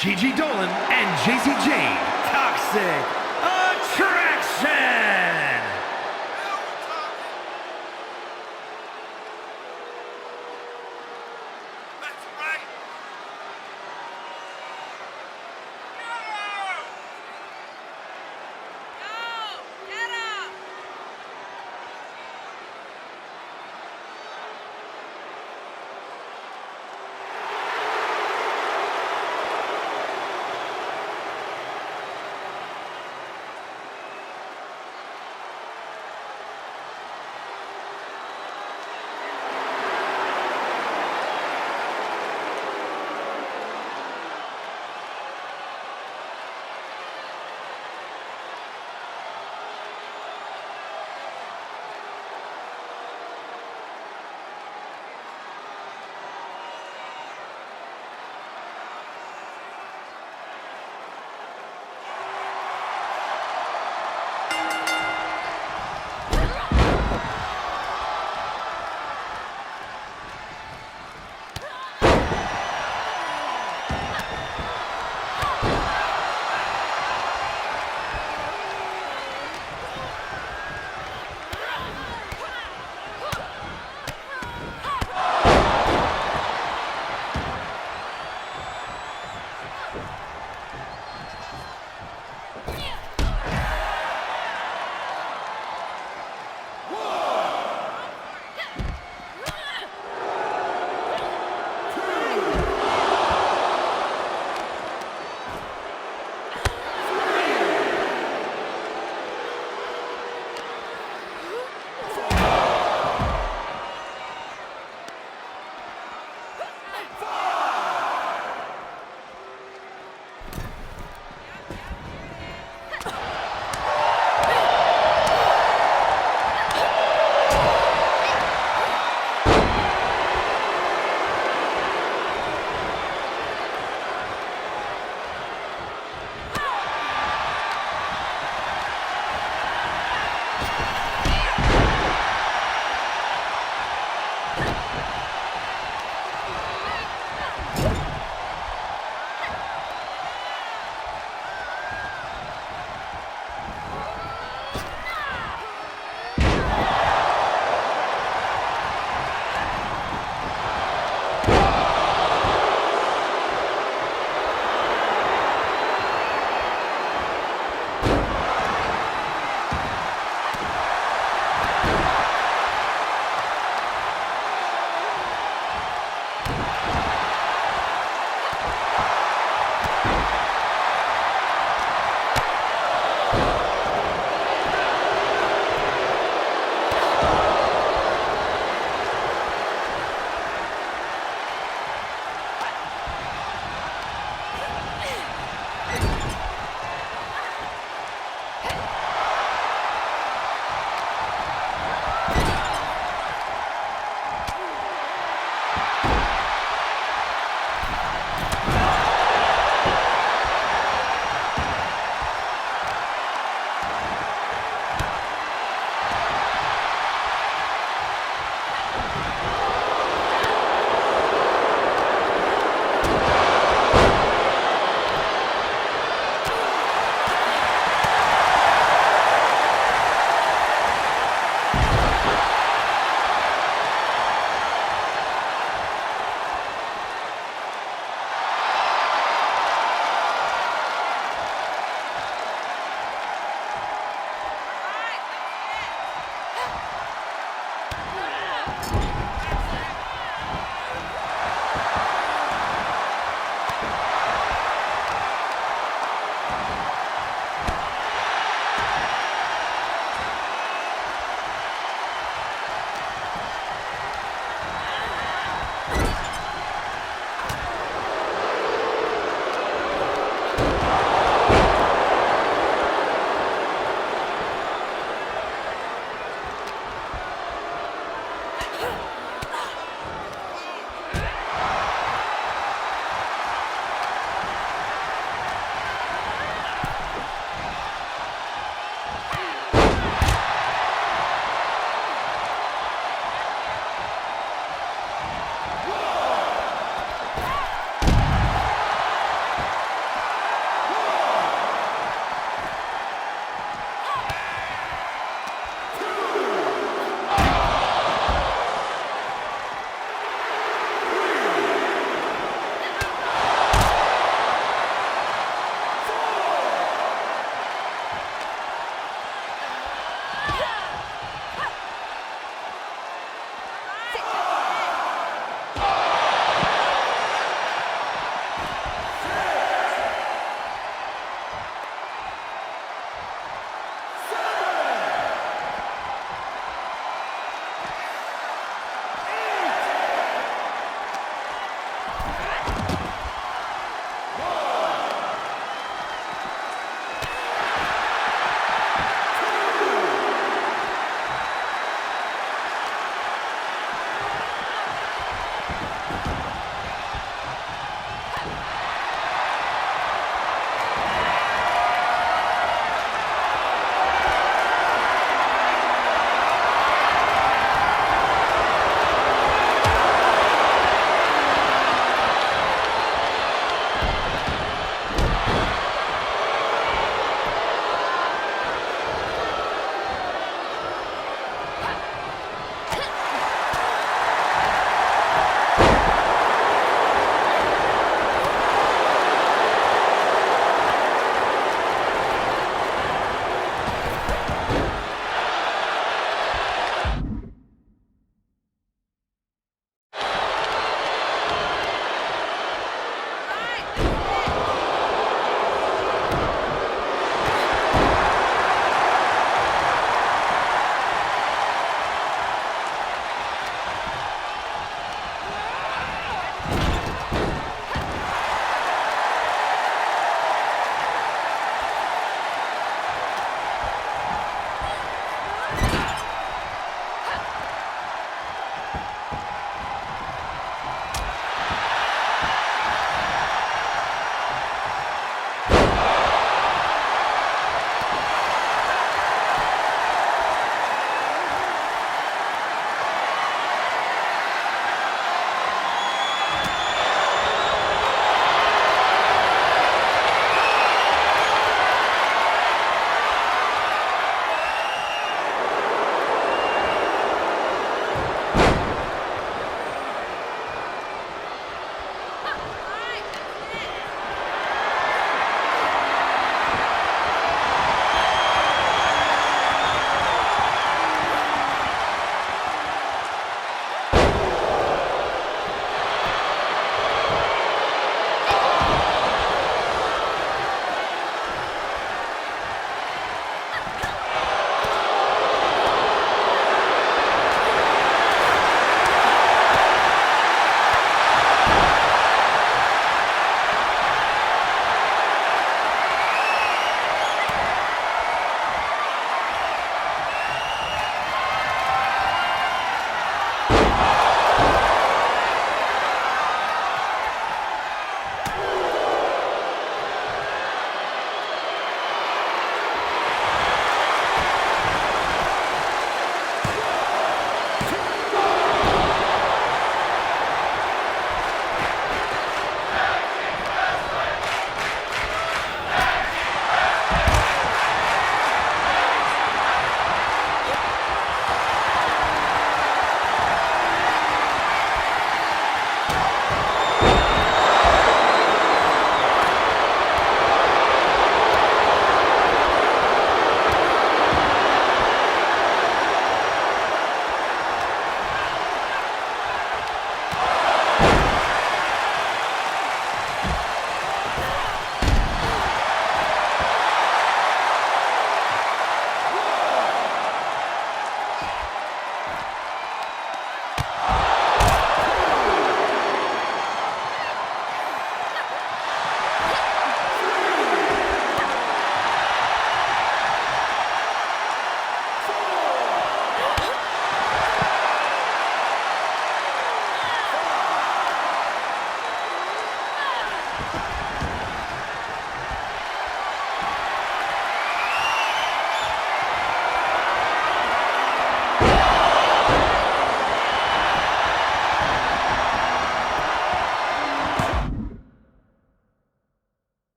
Gigi Dolan and JC Jane, Toxic Attraction!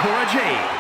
Cora Jade.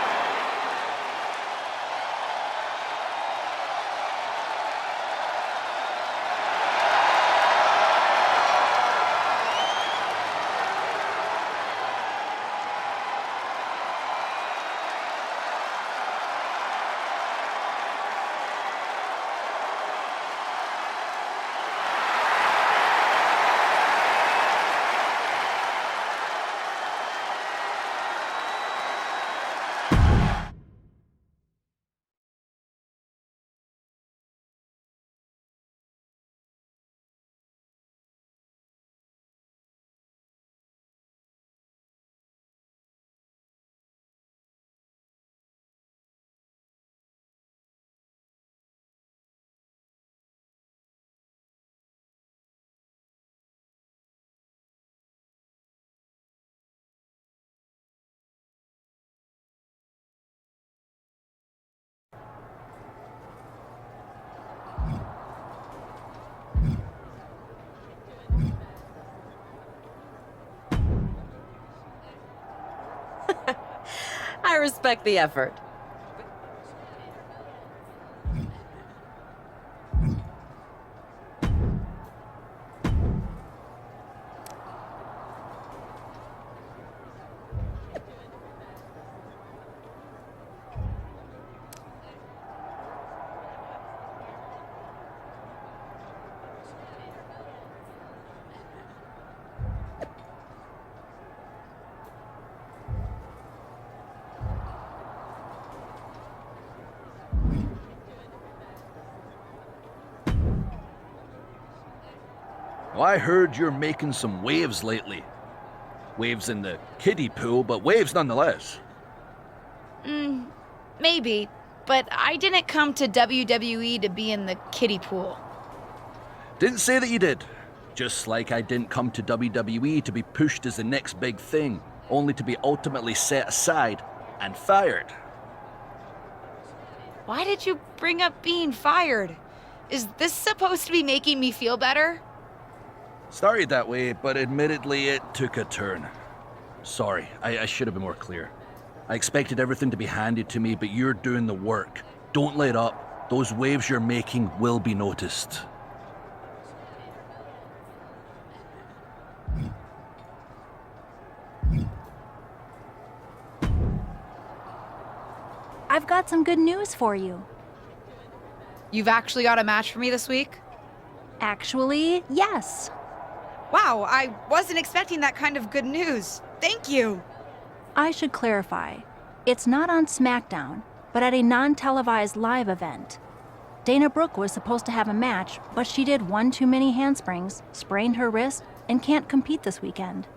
I respect the effort. Well, I heard you're making some waves lately. Waves in the kiddie pool, but waves nonetheless. Maybe, but I didn't come to WWE to be in the kiddie pool. Didn't say that you did. Just like I didn't come to WWE to be pushed as the next big thing, only to be ultimately set aside and fired. Why did you bring up being fired? Is this supposed to be making me feel better? Started that way, but admittedly it took a turn. Sorry, I should have been more clear. I expected everything to be handed to me, but you're doing the work. Don't let up. Those waves you're making will be noticed. I've got some good news for you. You've actually got a match for me this week? Actually, yes. Wow, I wasn't expecting that kind of good news. Thank you. I should clarify. It's not on Smackdown, but at a non-televised live event. Dana Brooke was supposed to have a match, but she did one too many handsprings, sprained her wrist, and can't compete this weekend.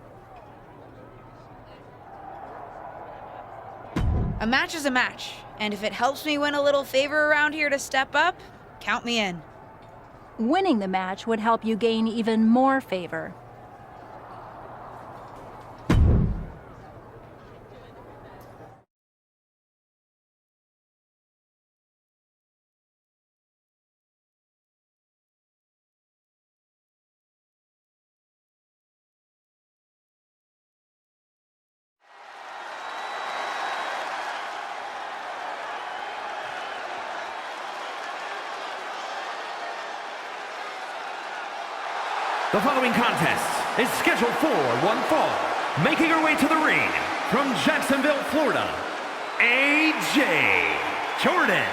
A match is a match, and if it helps me win a little favor around here to step up, count me in. Winning the match would help you gain even more favor. The following contest is scheduled for one fall. Making her way to the ring from Jacksonville, Florida, AJ Jordan.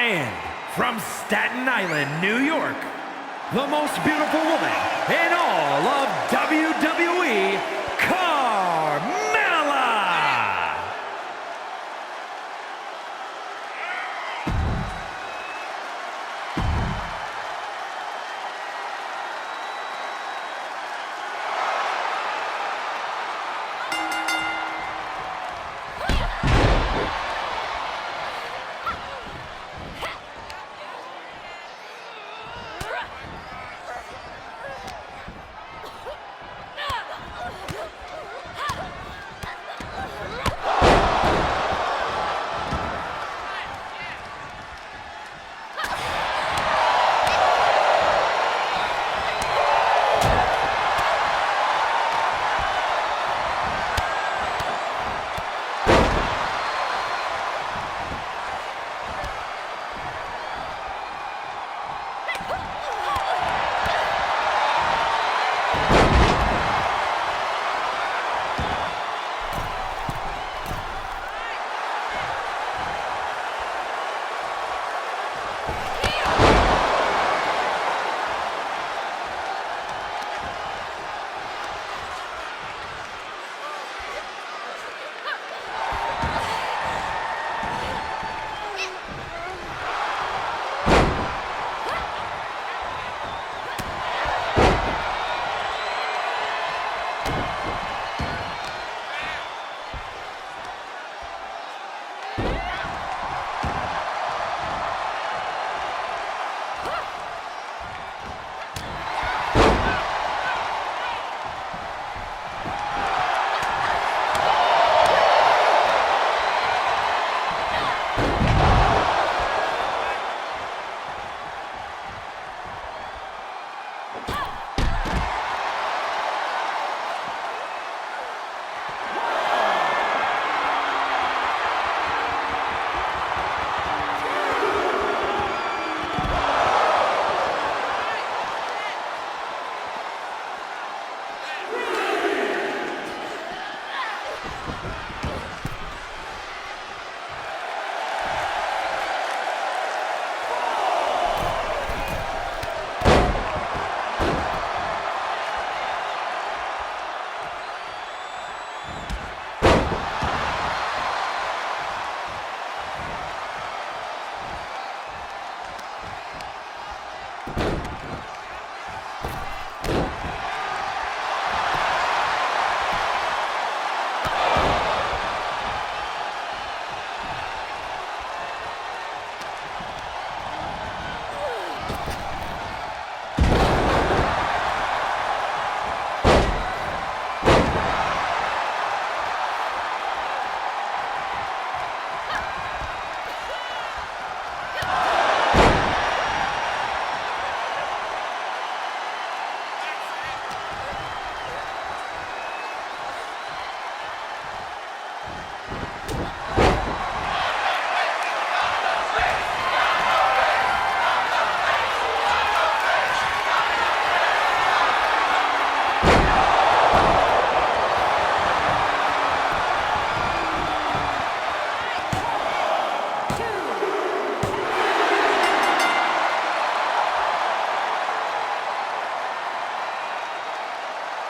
And from Staten Island, New York, the most beautiful woman in all of WWE, Carmella!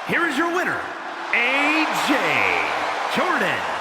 here is your winner, AJ Jordan.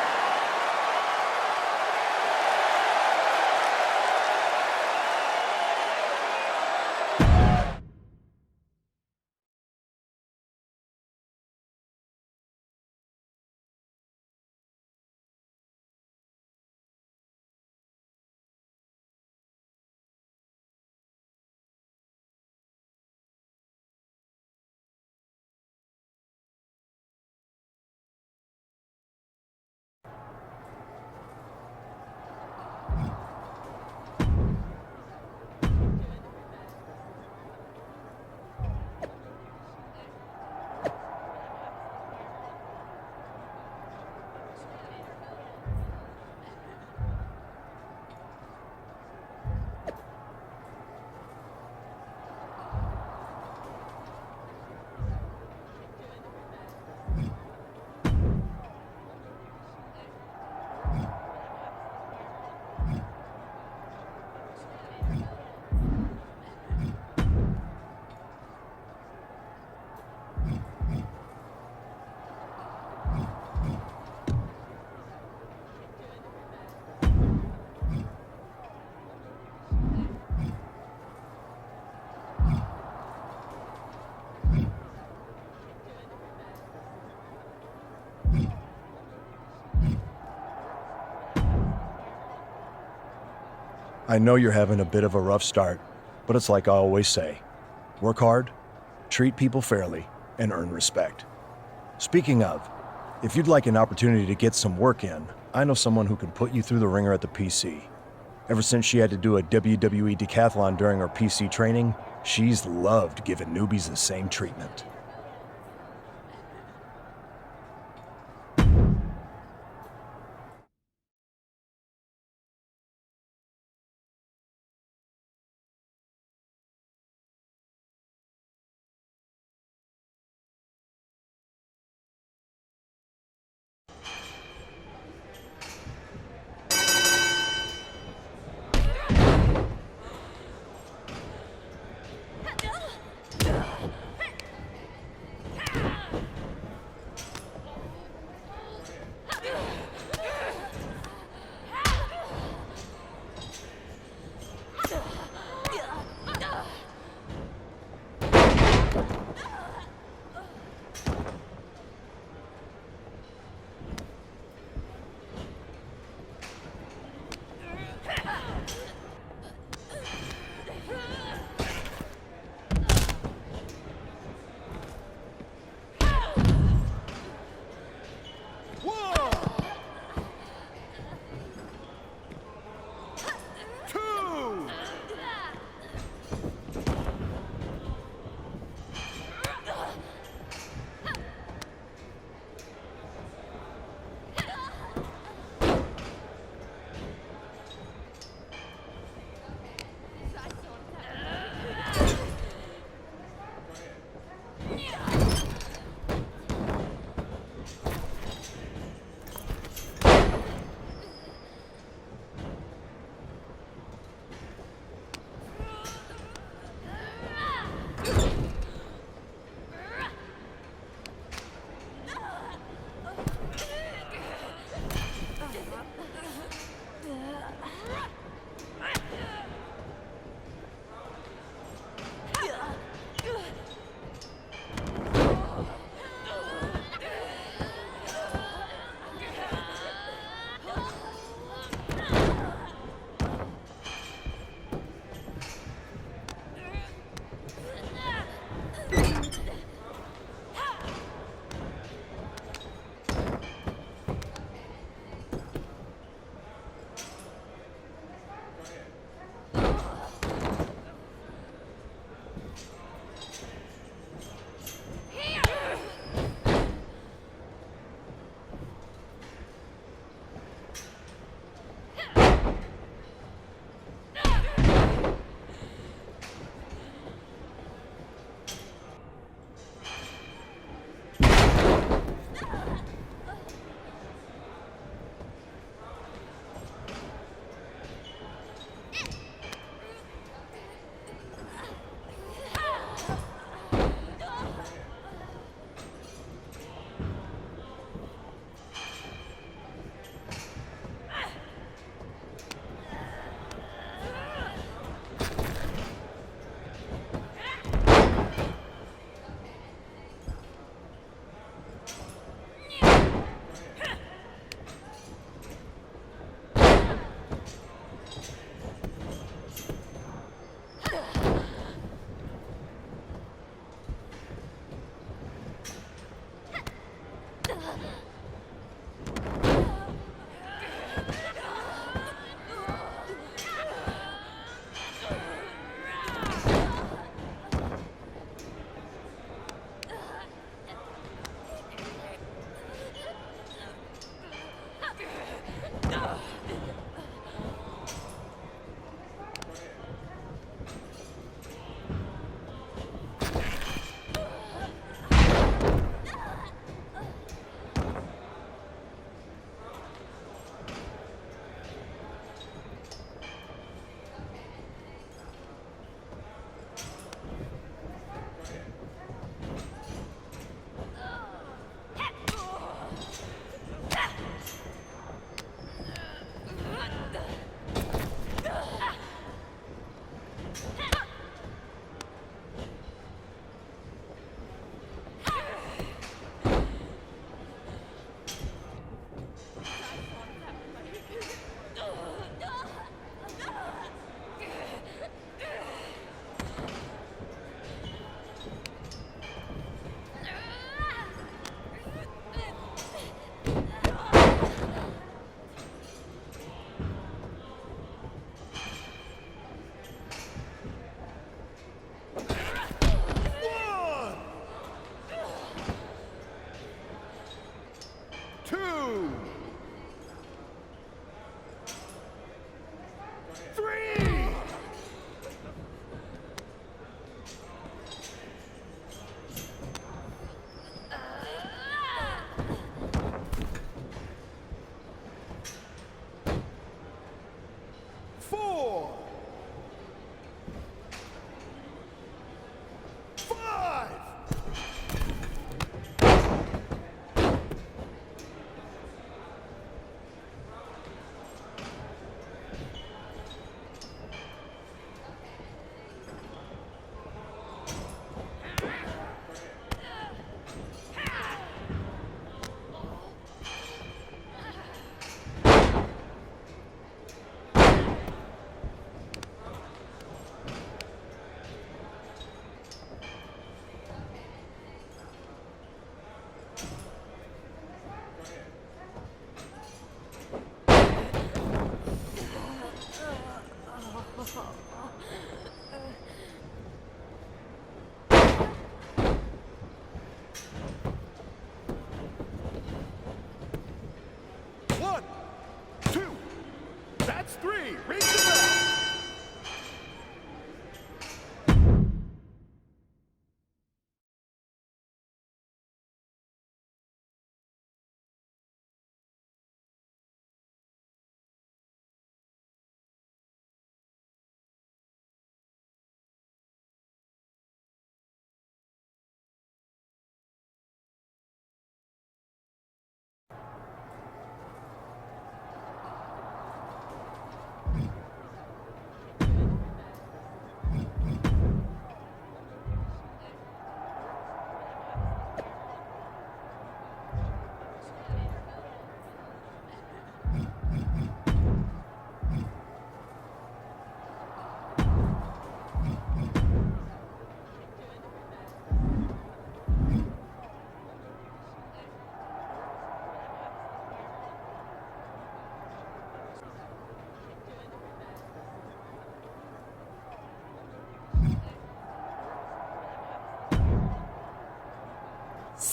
I know you're having a bit of a rough start, but it's like I always say, work hard, treat people fairly, and earn respect. Speaking of, if you'd like an opportunity to get some work in, I know someone who can put you through the ringer at the PC. Ever since she had to do a WWE decathlon during her PC training, she's loved giving newbies the same treatment.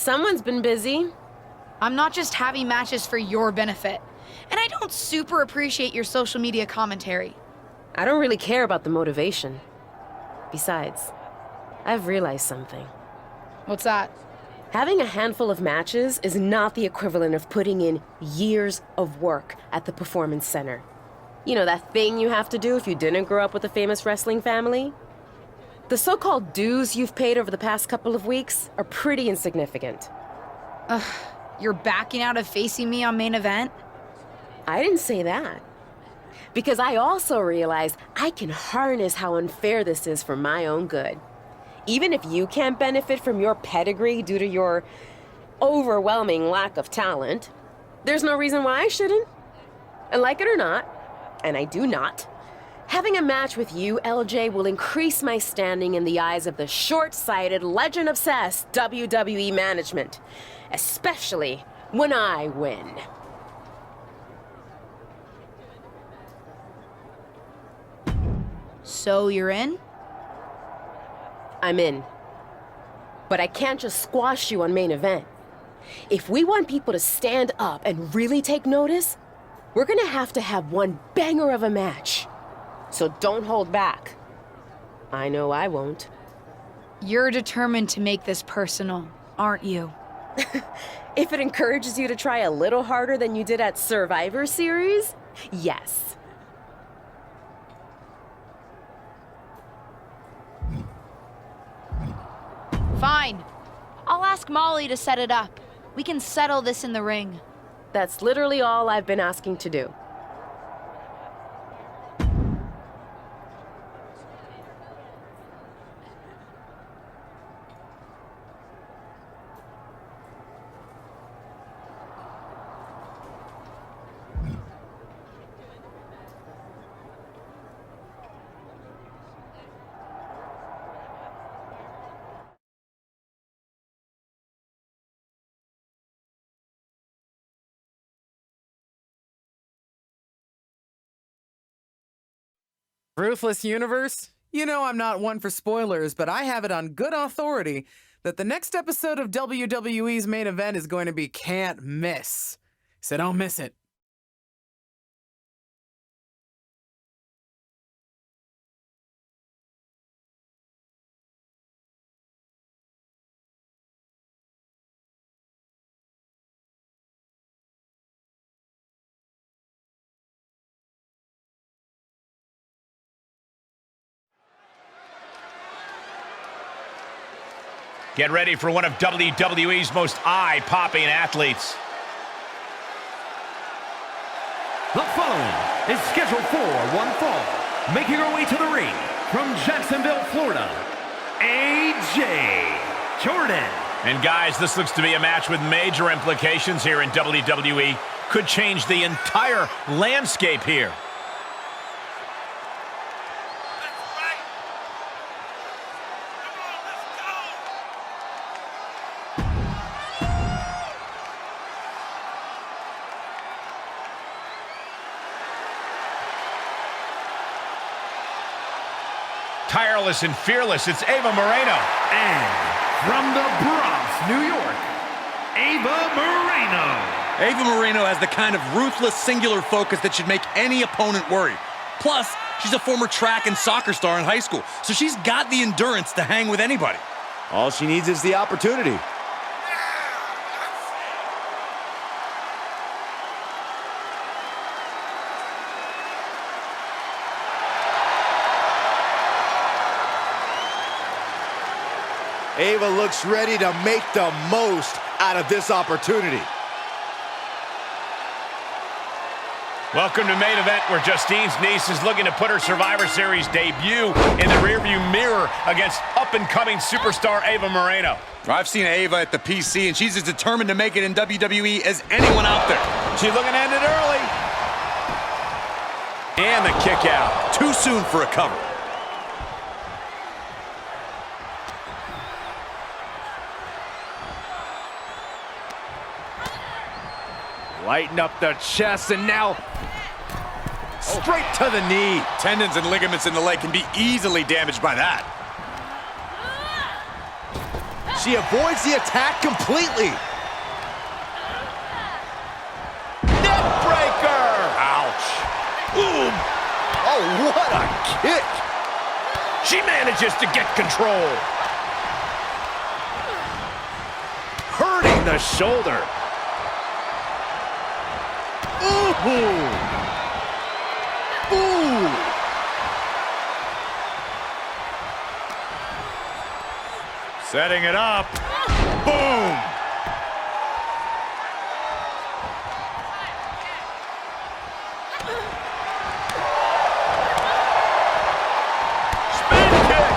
Someone's been busy. I'm not just having matches for your benefit. And I don't super appreciate your social media commentary. I don't really care about the motivation. Besides, I've realized something. What's that? Having a handful of matches is not the equivalent of putting in years of work at the Performance Center. You know, that thing you have to do if you didn't grow up with a famous wrestling family? The so-called dues you've paid over the past couple of weeks are pretty insignificant. You're backing out of facing me on main event? I didn't say that. Because I also realized I can harness how unfair this is for my own good. Even if you can't benefit from your pedigree due to your overwhelming lack of talent, there's no reason why I shouldn't. And like it or not, and I do not, having a match with you, LJ, will increase my standing in the eyes of the short-sighted, legend-obsessed WWE management, especially when I win. So you're in? I'm in. But I can't just squash you on main event. If we want people to stand up and really take notice, we're gonna have to have one banger of a match. So don't hold back. I know I won't. You're determined to make this personal, aren't you? If it encourages you to try a little harder than you did at Survivor Series, yes. Fine. I'll ask Molly to set it up. We can settle this in the ring. That's literally all I've been asking to do. Ruthless Universe? You know I'm not one for spoilers, but I have it on good authority that the next episode of WWE's main event is going to be can't miss. So don't miss it. Get ready for one of WWE's most eye-popping athletes. The following is scheduled for one fall. Making her way to the ring from Jacksonville, Florida, AJ Jordan. And guys, this looks to be a match with major implications here in WWE. Could change the entire landscape here. Tireless and fearless, it's Ava Moreno. And from the Bronx, New York, Ava Moreno. Ava Moreno has the kind of ruthless, singular focus that should make any opponent worry. Plus, she's a former track and soccer star in high school, so she's got the endurance to hang with anybody. All she needs is the opportunity. Ava looks ready to make the most out of this opportunity. Welcome to main event, where Justine's niece is looking to put her Survivor Series debut in the rearview mirror against up-and-coming superstar Ava Moreno. I've seen Ava at the PC, and she's as determined to make it in WWE as anyone out there. She's looking to end it early. And the kick out. Too soon for a cover. Lighten up the chest, and now straight to the knee. Tendons and ligaments in the leg can be easily damaged by that. She avoids the attack completely. Neckbreaker! Ouch. Boom! Oh, what a kick! She manages to get control. Hurting the shoulder. Ooh! Ooh! Setting it up. Boom! Spin kick!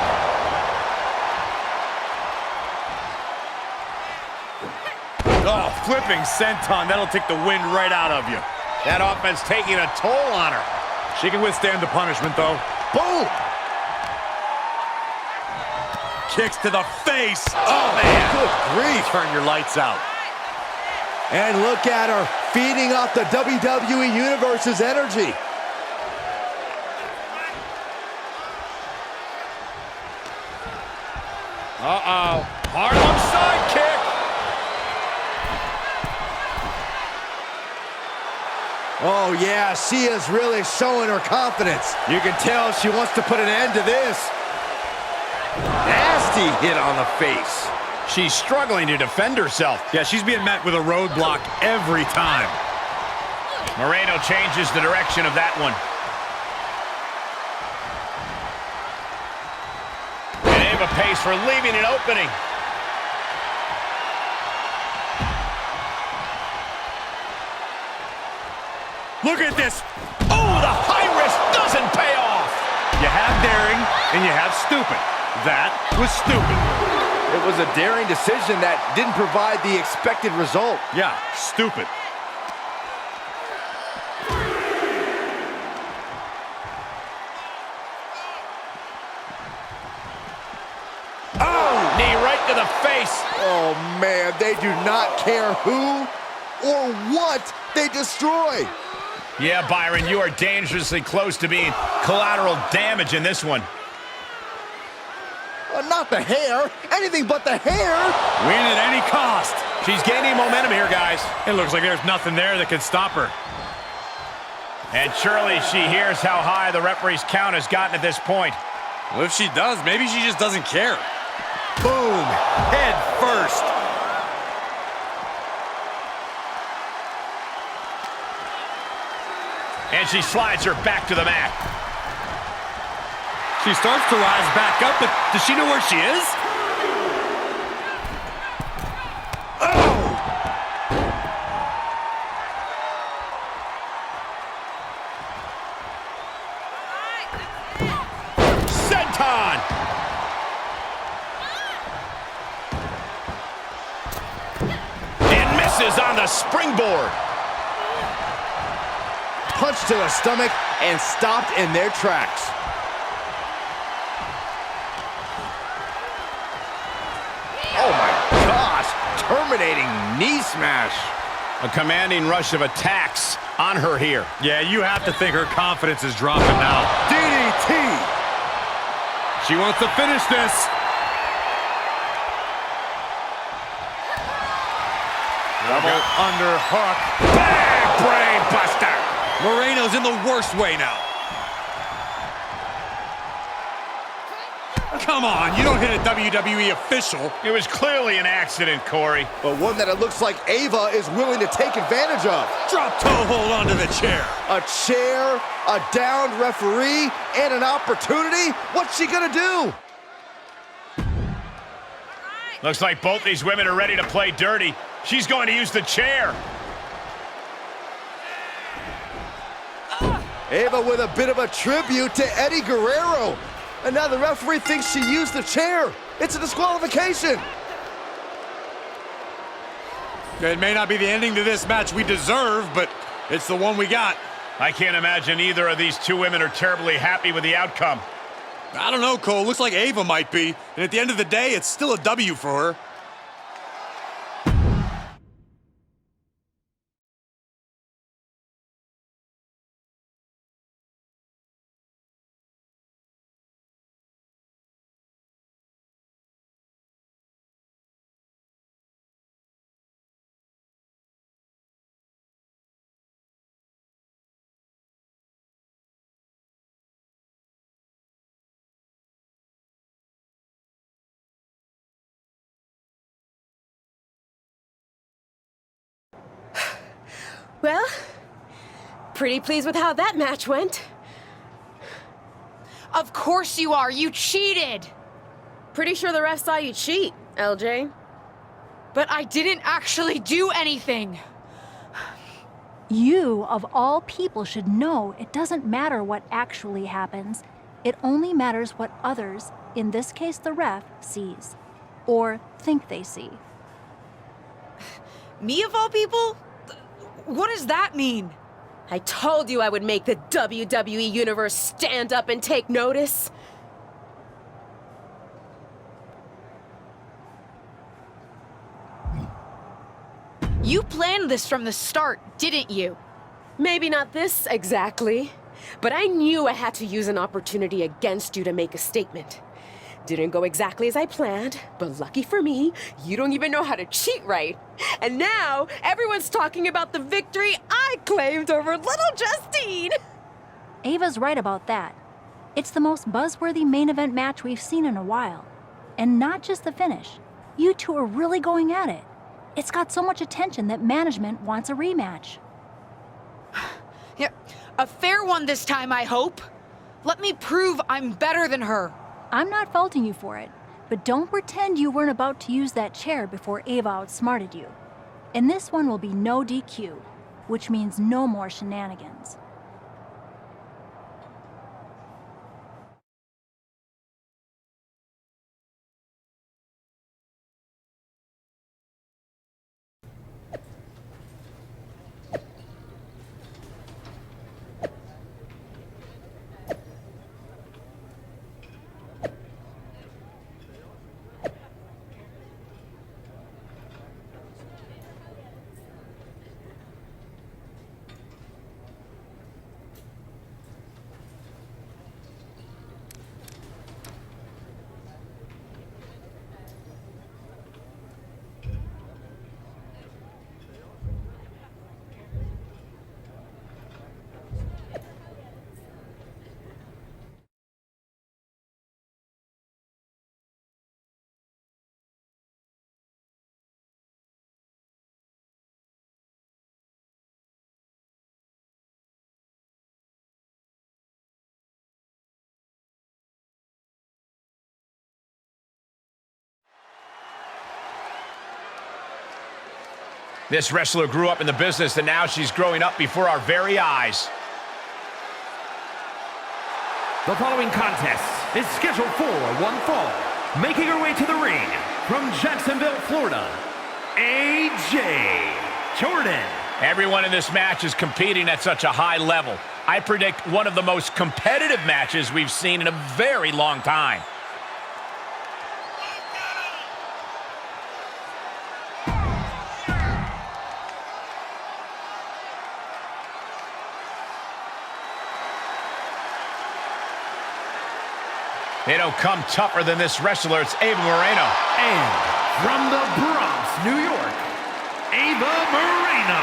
Oh, flipping senton. That'll take the wind right out of you. That offense taking a toll on her. She can withstand the punishment, though. Boom! Kicks to the face. Oh, man. Good grief. Turn your lights out. And look at her, feeding off the WWE Universe's energy. Uh-oh. Harlem sidekick. Oh, yeah, she is really showing her confidence. You can tell she wants to put an end to this. Nasty hit on the face. She's struggling to defend herself. Yeah, she's being met with a roadblock every time. Moreno changes the direction of that one. And Ava pays for leaving an opening. Look at this. Oh, the high risk doesn't pay off. You have daring and you have stupid. That was stupid. It was a daring decision that didn't provide the expected result. Yeah, stupid. Oh, knee right to the face. Oh, man, they do not care who or what they destroy. Yeah, Byron, you are dangerously close to being collateral damage in this one. Not the hair, anything but the hair. Win at any cost. She's gaining momentum here, guys. It looks like there's nothing there that can stop her. And surely she hears how high the referee's count has gotten at this point. Well, if she does, maybe she just doesn't care. Boom, head first. And she slides her back to the mat. She starts to rise back up, but does she know where she is? Oh! Senton! And misses on the springboard. Punch to the stomach and stopped in their tracks. Oh my gosh, terminating knee smash. A commanding rush of attacks on her here. Yeah, you have to think her confidence is dropping now. DDT. She wants to finish this. Double underhook. Bang! Brain buster. Moreno's in the worst way now. Come on, you don't hit a WWE official. It was clearly an accident, Corey. But one that it looks like Ava is willing to take advantage of. Drop toe hold onto the chair. A chair, a downed referee, and an opportunity? What's she gonna do? Looks like both these women are ready to play dirty. She's going to use the chair. Ava with a bit of a tribute to Eddie Guerrero. And now the referee thinks she used the chair. It's a disqualification. It may not be the ending to this match we deserve, but it's the one we got. I can't imagine either of these two women are terribly happy with the outcome. I don't know, Cole. Looks like Ava might be. And at the end of the day, it's still a W for her. Well, pretty pleased with how that match went. Of course you are. You cheated. Pretty sure the ref saw you cheat, LJ. But I didn't actually do anything. You, of all people, should know it doesn't matter what actually happens. It only matters what others, in this case the ref, sees. Or think they see. Me of all people? What does that mean? I told you I would make the WWE Universe stand up and take notice. You planned this from the start, didn't you? Maybe not this exactly, but I knew I had to use an opportunity against you to make a statement. Didn't go exactly as I planned, but lucky for me, you don't even know how to cheat right. And now, everyone's talking about the victory I claimed over little Justine. Ava's right about that. It's the most buzzworthy main event match we've seen in a while. And not just the finish. You two are really going at it. It's got so much attention that management wants a rematch. Yeah, a fair one this time, I hope. Let me prove I'm better than her. I'm not faulting you for it, but don't pretend you weren't about to use that chair before Ava outsmarted you. And this one will be no DQ, which means no more shenanigans. This wrestler grew up in the business, and now she's growing up before our very eyes. The following contest is scheduled for one fall. Making her way to the ring from Jacksonville, Florida, AJ Jordan. Everyone in this match is competing at such a high level. I predict one of the most competitive matches we've seen in a very long time. They don't come tougher than this wrestler. It's Ava Moreno. And from the Bronx, New York, Ava Moreno.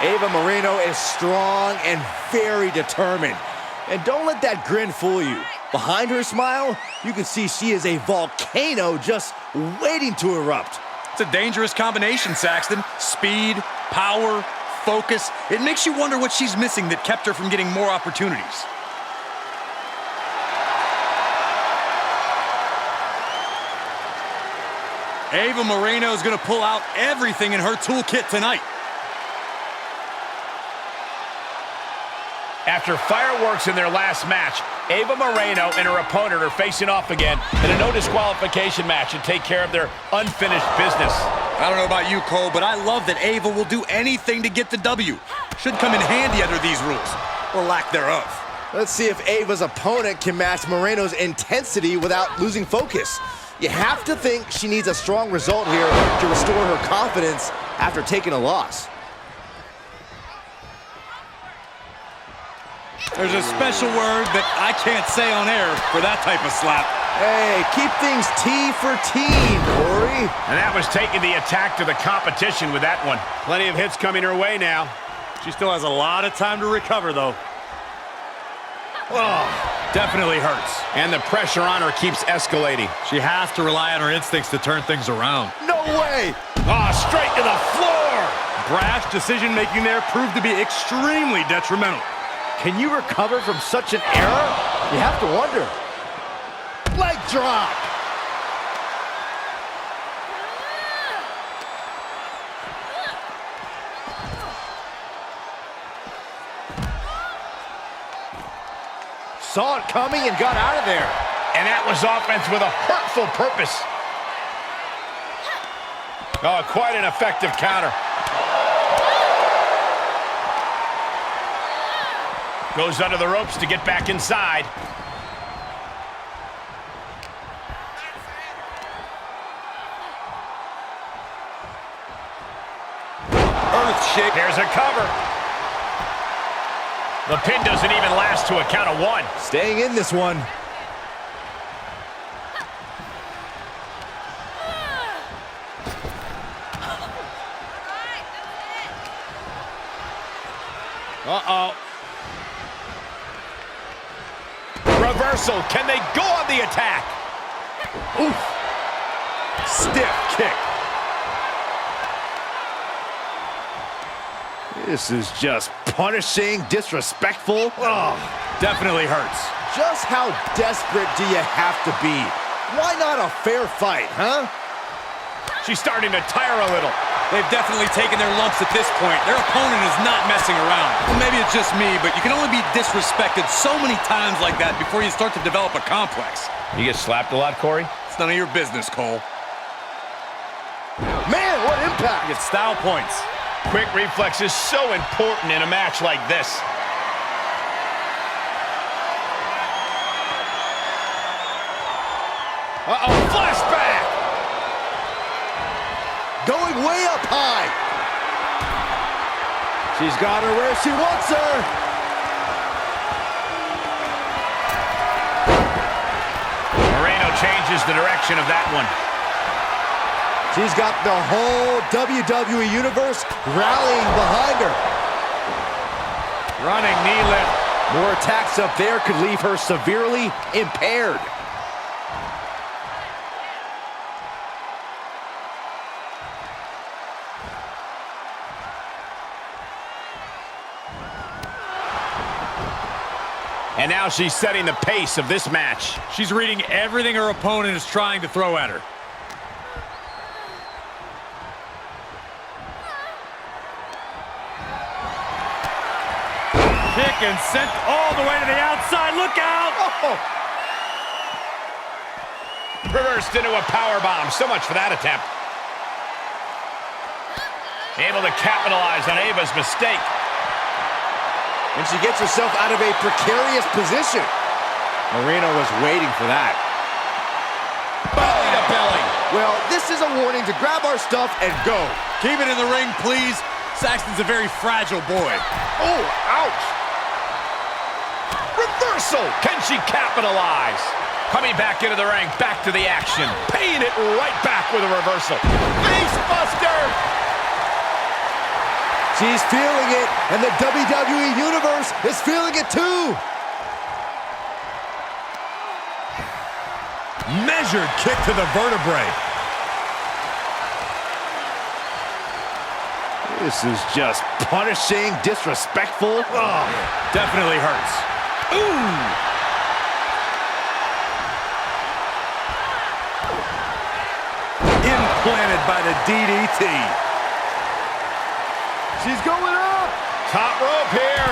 Ava Moreno is strong and very determined. And don't let that grin fool you. Behind her smile, you can see she is a volcano just waiting to erupt. It's a dangerous combination, Saxton. Speed, power, focus. It makes you wonder what she's missing that kept her from getting more opportunities. Ava Moreno is going to pull out everything in her toolkit tonight. After fireworks in their last match, Ava Moreno and her opponent are facing off again in a no disqualification match to take care of their unfinished business. I don't know about you, Cole, but I love that Ava will do anything to get the W. Should come in handy under these rules, or lack thereof. Let's see if Ava's opponent can match Moreno's intensity without losing focus. You have to think she needs a strong result here to restore her confidence after taking a loss. There's a special word that I can't say on air for that type of slap. Hey, keep things T for team, Corey. And that was taking the attack to the competition with that one. Plenty of hits coming her way now. She still has a lot of time to recover, though. Oh, definitely hurts. And the pressure on her keeps escalating. She has to rely on her instincts to turn things around. No way! Oh, straight to the floor! brash decision-making there proved to be extremely detrimental. Can you recover from such an error? You have to wonder. Leg drop. Saw it coming and got out of there. And that was offense with a hurtful purpose. Oh, quite an effective counter. Goes under the ropes to get back inside. Earth-shake. There's a cover. The pin doesn't even last to a count of 1. Staying in this one. Uh-oh. Reversal. Can they go on the attack? Oof. Stiff kick. This is just punishing, disrespectful. Oh, definitely hurts. Just how desperate do you have to be? Why not a fair fight, huh? She's starting to tire a little. They've definitely taken their lumps at this point. Their opponent is not messing around. Well, maybe it's just me, but you can only be disrespected so many times like that before you start to develop a complex. You get slapped a lot, Corey? It's none of your business, Cole. Man, what impact! You get style points. Quick reflex is so important in a match like this. Uh-oh, flashback! Going way up high. She's got her where she wants her. Moreno changes the direction of that one. She's got the whole WWE Universe rallying behind her. Running knee lift. More attacks up there could leave her severely impaired. And now she's setting the pace of this match. She's reading everything her opponent is trying to throw at her. Kick and sent all the way to the outside. Look out! Oh. Reversed into a powerbomb. So much for that attempt. Able to capitalize on Ava's mistake. And she gets herself out of a precarious position. Moreno was waiting for that. Belly to belly. Well, this is a warning to grab our stuff and go. Keep it in the ring, please. Saxton's a very fragile boy. Oh, ouch. Reversal. Can she capitalize? Coming back into the ring, back to the action. Paying it right back with a reversal. Face buster. She's feeling it, and the WWE Universe is feeling it too. Measured kick to the vertebrae. This is just punishing, disrespectful. Oh, definitely hurts. Ooh! Implanted by the DDT. She's going up. Top rope here.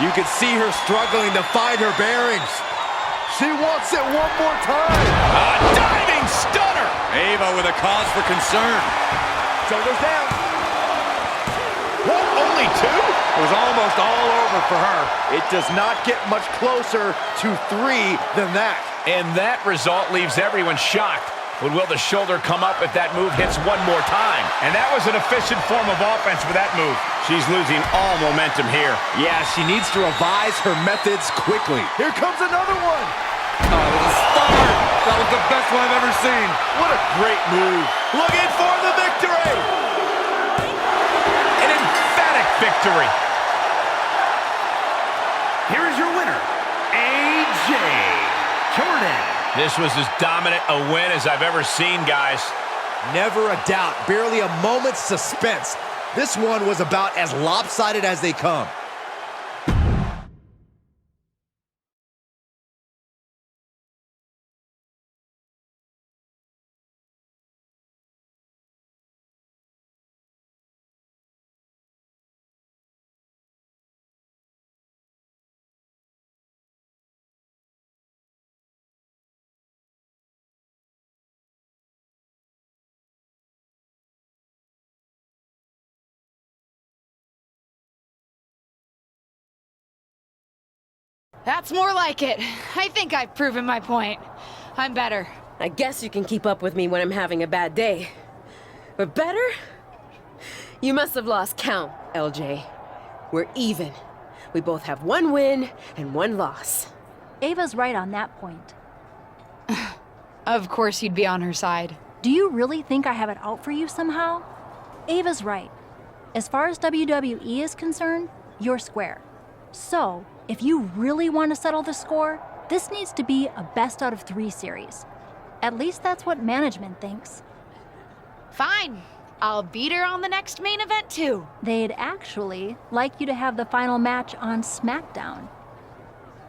You can see her struggling to find her bearings. She wants it one more time. A diving stunner. Ava with a cause for concern. Shoulders down. What, only 2? It was almost all over for her. It does not get much closer to 3 than that. And that result leaves everyone shocked. But will the shoulder come up if that move hits one more time? And that was an efficient form of offense with that move. She's losing all momentum here. Yeah, she needs to revise her methods quickly. Here comes another one. Oh, the start. That was the best one I've ever seen. What a great move. Looking for the victory. An emphatic victory. Here is your winner, AJ Jordan. This was as dominant a win as I've ever seen, guys. Never a doubt. Barely a moment's suspense. This one was about as lopsided as they come. That's more like it. I think I've proven my point. I'm better. I guess you can keep up with me when I'm having a bad day. But better? You must have lost count, LJ. We're even. We both have 1 win and 1 loss. Ava's right on that point. Of course you'd be on her side. Do you really think I have it out for you somehow? Ava's right. As far as WWE is concerned, you're square. So, if you really want to settle the score, this needs to be a best out of 3 series. At least that's what management thinks. Fine. I'll beat her on the next main event too. They'd actually like you to have the final match on Smackdown.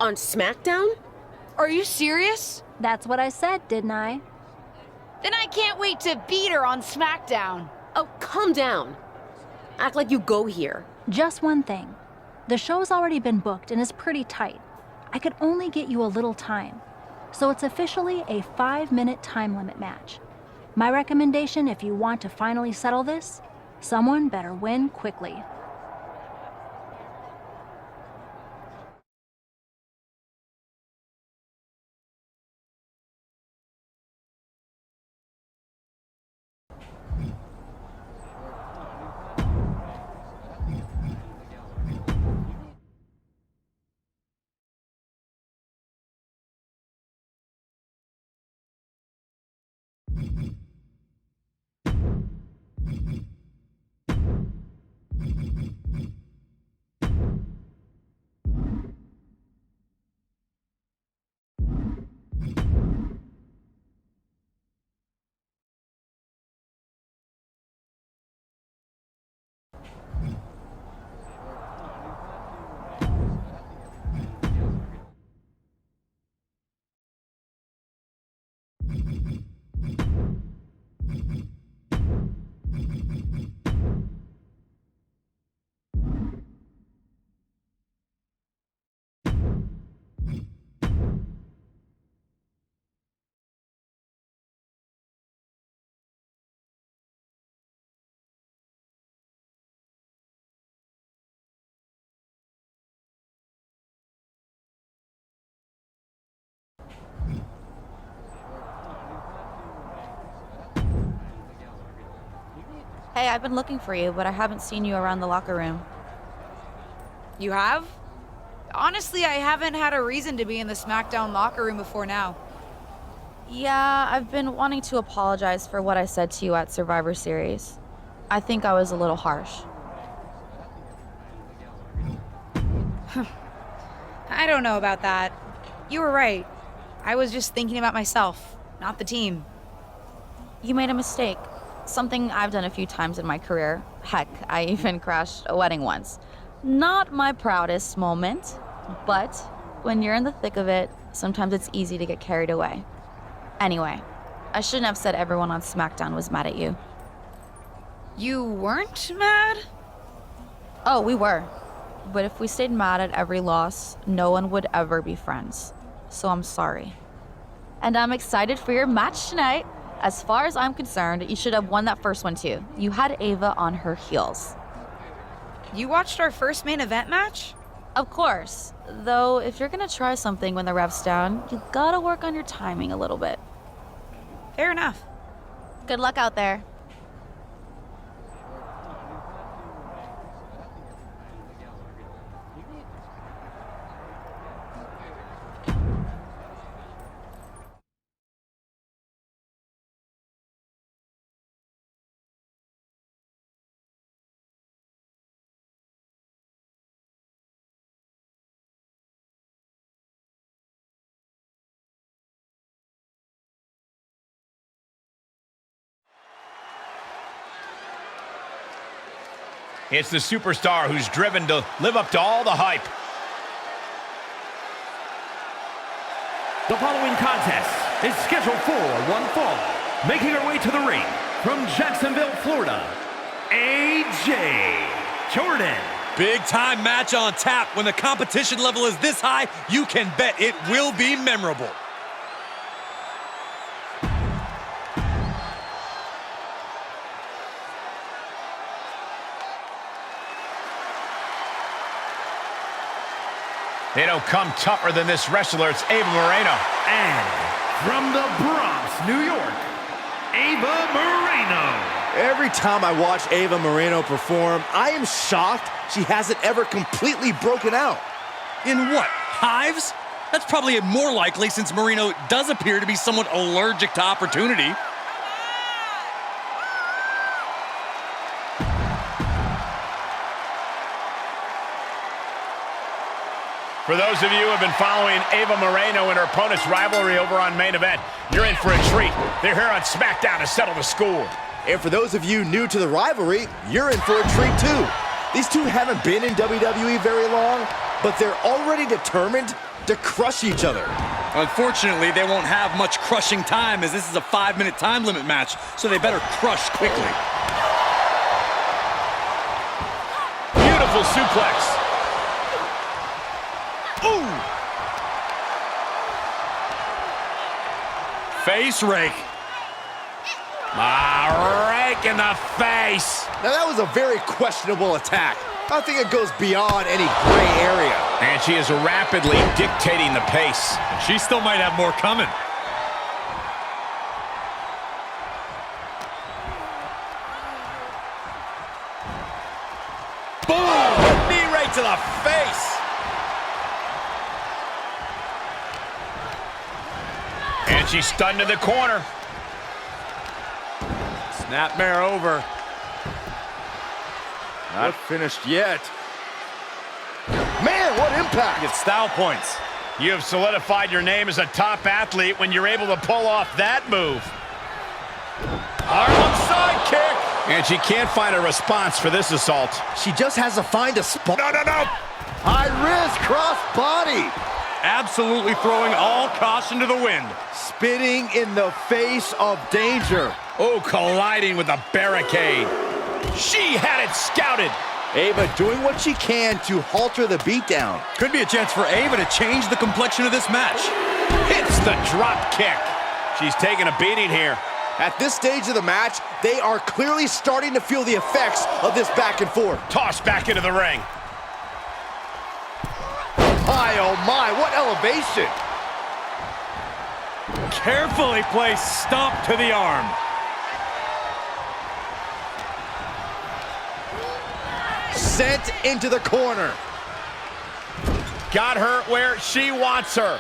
On Smackdown? Are you serious? That's what I said, didn't I? Then I can't wait to beat her on Smackdown. Oh, calm down. Act like you go here. Just one thing. The show's already been booked and is pretty tight. I could only get you a little time. So it's officially a 5-minute time limit match. My recommendation, if you want to finally settle this, someone better win quickly. Hey, I've been looking for you, but I haven't seen you around the locker room. You have? Honestly, I haven't had a reason to be in the Smackdown locker room before now. Yeah, I've been wanting to apologize for what I said to you at Survivor Series. I think I was a little harsh. I don't know about that. You were right. I was just thinking about myself, not the team. You made a mistake. Something I've done a few times in my career. Heck, I even crashed a wedding once. Not my proudest moment, but when you're in the thick of it, sometimes it's easy to get carried away. Anyway, I shouldn't have said everyone on SmackDown was mad at you. You weren't mad? Oh, we were. But if we stayed mad at every loss, no one would ever be friends. So I'm sorry. And I'm excited for your match tonight. As far as I'm concerned, you should have won that first one too. You had Ava on her heels. You watched our first main event match? Of course. Though, if you're gonna try something when the ref's down, you gotta work on your timing a little bit. Fair enough. Good luck out there. It's the superstar who's driven to live up to all the hype. The following contest is scheduled for one fall. Making her way to the ring from Jacksonville, Florida, AJ Jordan. Big time match on tap. When the competition level is this high, you can bet it will be memorable. They don't come tougher than this wrestler. It's Ava Moreno. And from the Bronx, New York, Ava Moreno. Every time I watch Ava Moreno perform, I am shocked she hasn't ever completely broken out. In what? Hives? That's probably more likely since Moreno does appear to be somewhat allergic to opportunity. For those of you who have been following Ava Moreno and her opponent's rivalry over on Main Event, you're in for a treat. They're here on Smackdown to settle the score. And for those of you new to the rivalry, you're in for a treat too. These two haven't been in WWE very long, but they're already determined to crush each other. Unfortunately, they won't have much crushing time as this is a 5-minute time limit match, so they better crush quickly. Beautiful suplex. Ooh! Face rake. Rake in the face. Now that was a very questionable attack. I think it goes beyond any gray area. And she is rapidly dictating the pace. She still might have more coming. Boom! Knee right to the face. And she's stunned in the corner. Snapmare over. Not finished yet. Man, what impact! Get style points. You have solidified your name as a top athlete when you're able to pull off that move. Harlem sidekick. And she can't find a response for this assault. She just has to find a spot. No. High risk, cross body. Absolutely throwing all caution to the wind. Spitting in the face of danger. Oh, colliding with a barricade. She had it scouted. Ava doing what she can to halter the beatdown. Could be a chance for Ava to change the complexion of this match. Hits the drop kick. She's taking a beating here. At this stage of the match, they are clearly starting to feel the effects of this back and forth. Tossed back into the ring. My, oh my, what elevation. Carefully placed stomp to the arm. Sent into the corner. Got her where she wants her.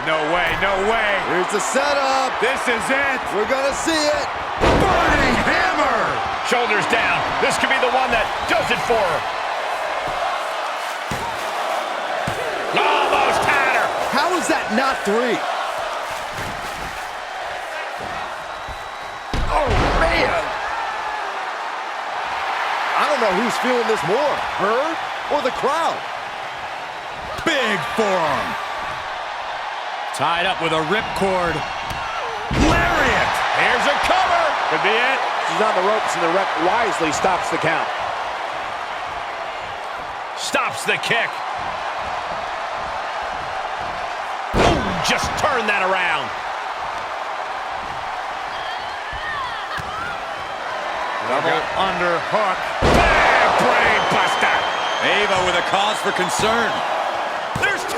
No way, no way. Here's the setup. This is it. We're gonna see it. Burning hammer. Shoulders down. This could be the one that does it for her. Almost had her. How is that not 3? Oh, man. I don't know who's feeling this more, her or the crowd. Big forearm. Tied up with a ripcord. Lariat. Here's a cover. Could be it. She's on the ropes and the ref wisely stops the count. Stops the kick. Boom, just turn that around. Double underhook. Bam, brain buster. Ava with a cause for concern. There's 2.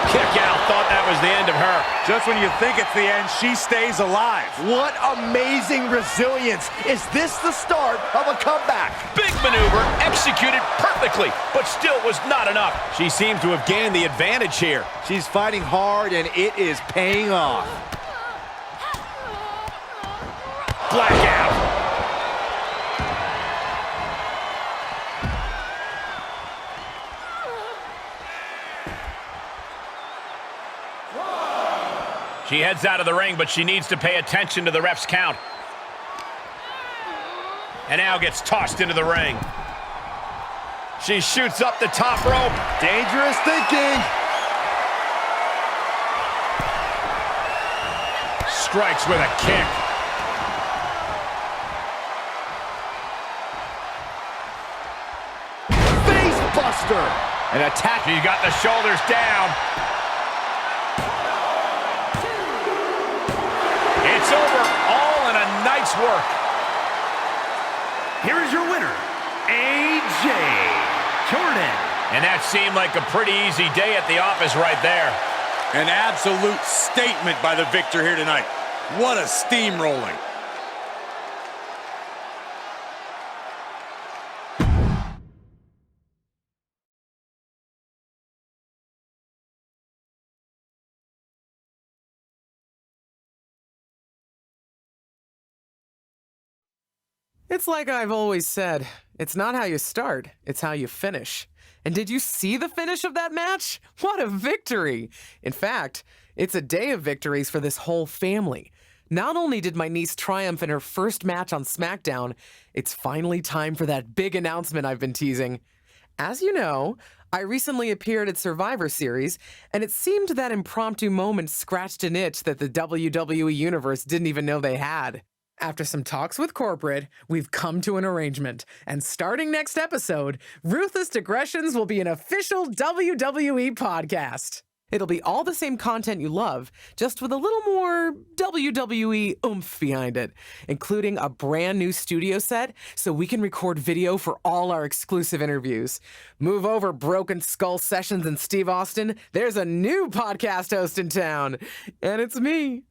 Kick out. Thought that was the end of her. Just when you think it's the end, she stays alive. What amazing resilience. Is this the start of a comeback? Big maneuver, executed perfectly, but still was not enough. She seemed to have gained the advantage here. She's fighting hard, and it is paying off. Blackout. She heads out of the ring, but she needs to pay attention to the ref's count. And now gets tossed into the ring. She shoots up the top rope. Dangerous thinking. Strikes with a kick. Face buster. An attack. She got the shoulders down. It's over. All in a nice work. Here is your winner, AJ Jordan. And that seemed like a pretty easy day at the office right there. An absolute statement by the victor here tonight. What a steamrolling. It's like I've always said, it's not how you start, it's how you finish. And did you see the finish of that match? What a victory! In fact, it's a day of victories for this whole family. Not only did my niece triumph in her first match on Smackdown, it's finally time for that big announcement I've been teasing. As you know, I recently appeared at Survivor Series, and it seemed that impromptu moment scratched an itch that the WWE Universe didn't even know they had. After some talks with corporate, we've come to an arrangement, and starting next episode, Ruthless Digressions will be an official WWE podcast. It'll be all the same content you love, just with a little more WWE oomph behind it, including a brand new studio set so we can record video for all our exclusive interviews. Move over, Broken Skull Sessions and Steve Austin. There's a new podcast host in town, and it's me.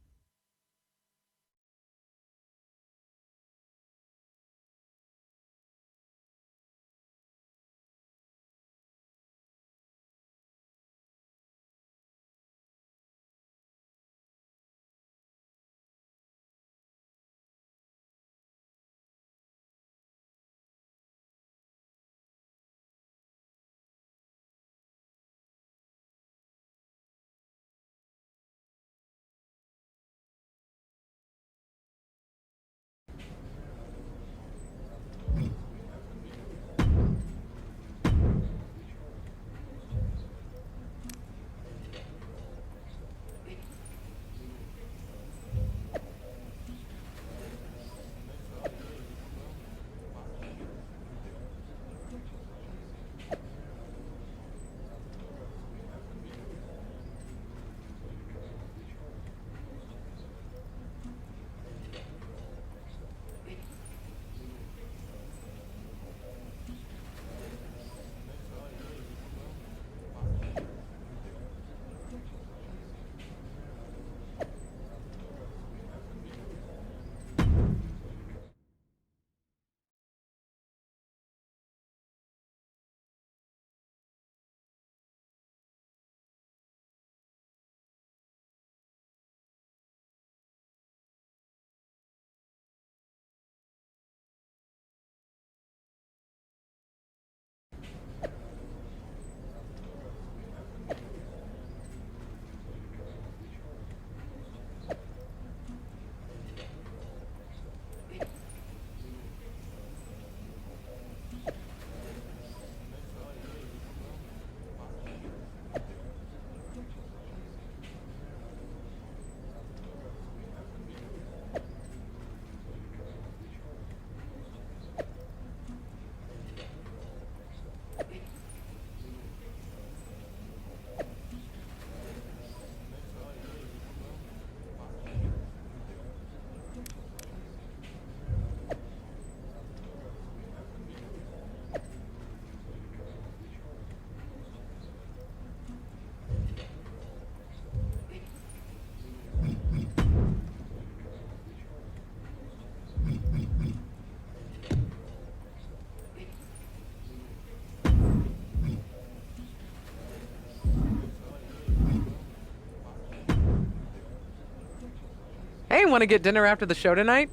Hey, want to get dinner after the show tonight?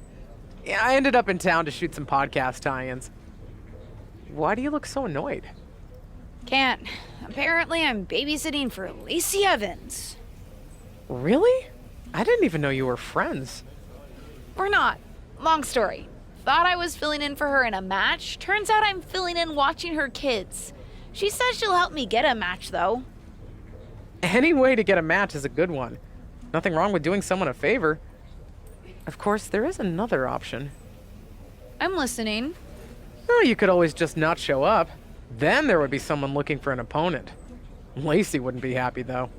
Yeah, I ended up in town to shoot some podcast tie-ins. Why do you look so annoyed? Can't. Apparently I'm babysitting for Lacey Evans. Really? I didn't even know you were friends. We're not. Long story. Thought I was filling in for her in a match. Turns out I'm filling in watching her kids. She says she'll help me get a match, though. Any way to get a match is a good one. Nothing wrong with doing someone a favor. Of course, there is another option. I'm listening. Oh, you could always just not show up. Then there would be someone looking for an opponent. Lacey wouldn't be happy, though.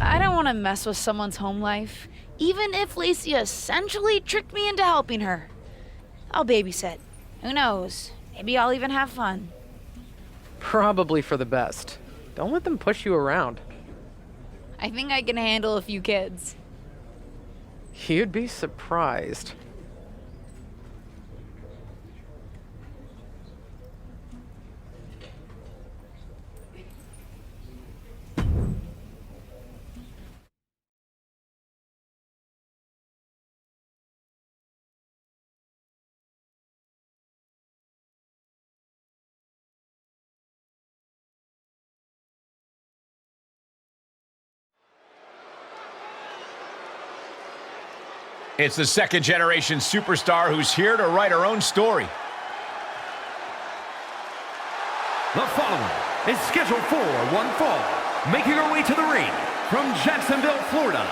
I don't want to mess with someone's home life, even if Lacey essentially tricked me into helping her. I'll babysit. Who knows? Maybe I'll even have fun. Probably for the best. Don't let them push you around. I think I can handle a few kids. You'd be surprised. It's the second-generation superstar who's here to write her own story. The following is scheduled for one fall, making her way to the ring from Jacksonville, Florida,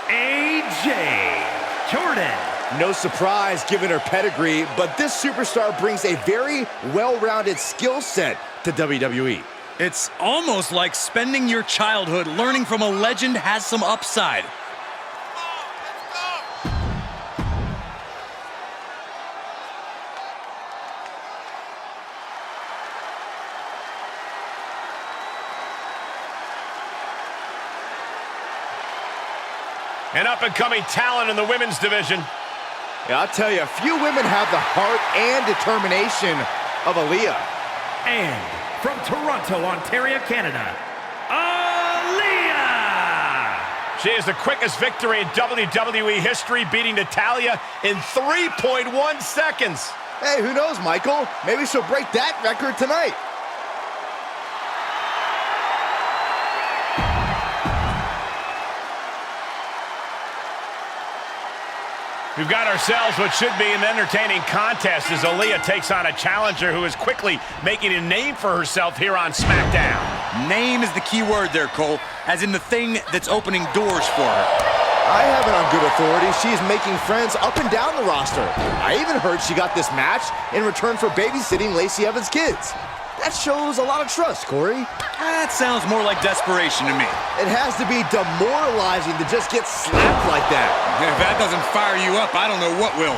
AJ Jordan. No surprise given her pedigree, but this superstar brings a very well-rounded skill set to WWE. It's almost like spending your childhood learning from a legend has some upside. An up-and-coming talent in the women's division. Yeah, I'll tell you, few women have the heart and determination of Aaliyah. And from Toronto, Ontario, Canada, Aaliyah! She is the quickest victory in WWE history, beating Natalya in 3.1 seconds. Hey, who knows, Michael? Maybe she'll break that record tonight. We've got ourselves what should be an entertaining contest as Aaliyah takes on a challenger who is quickly making a name for herself here on Smackdown. Name is the key word there, Cole, as in the thing that's opening doors for her. I have it on good authority. She's making friends up and down the roster. I even heard she got this match in return for babysitting Lacey Evans' kids. That shows a lot of trust, Corey. That sounds more like desperation to me. It has to be demoralizing to just get slapped like that. If that doesn't fire you up, I don't know what will.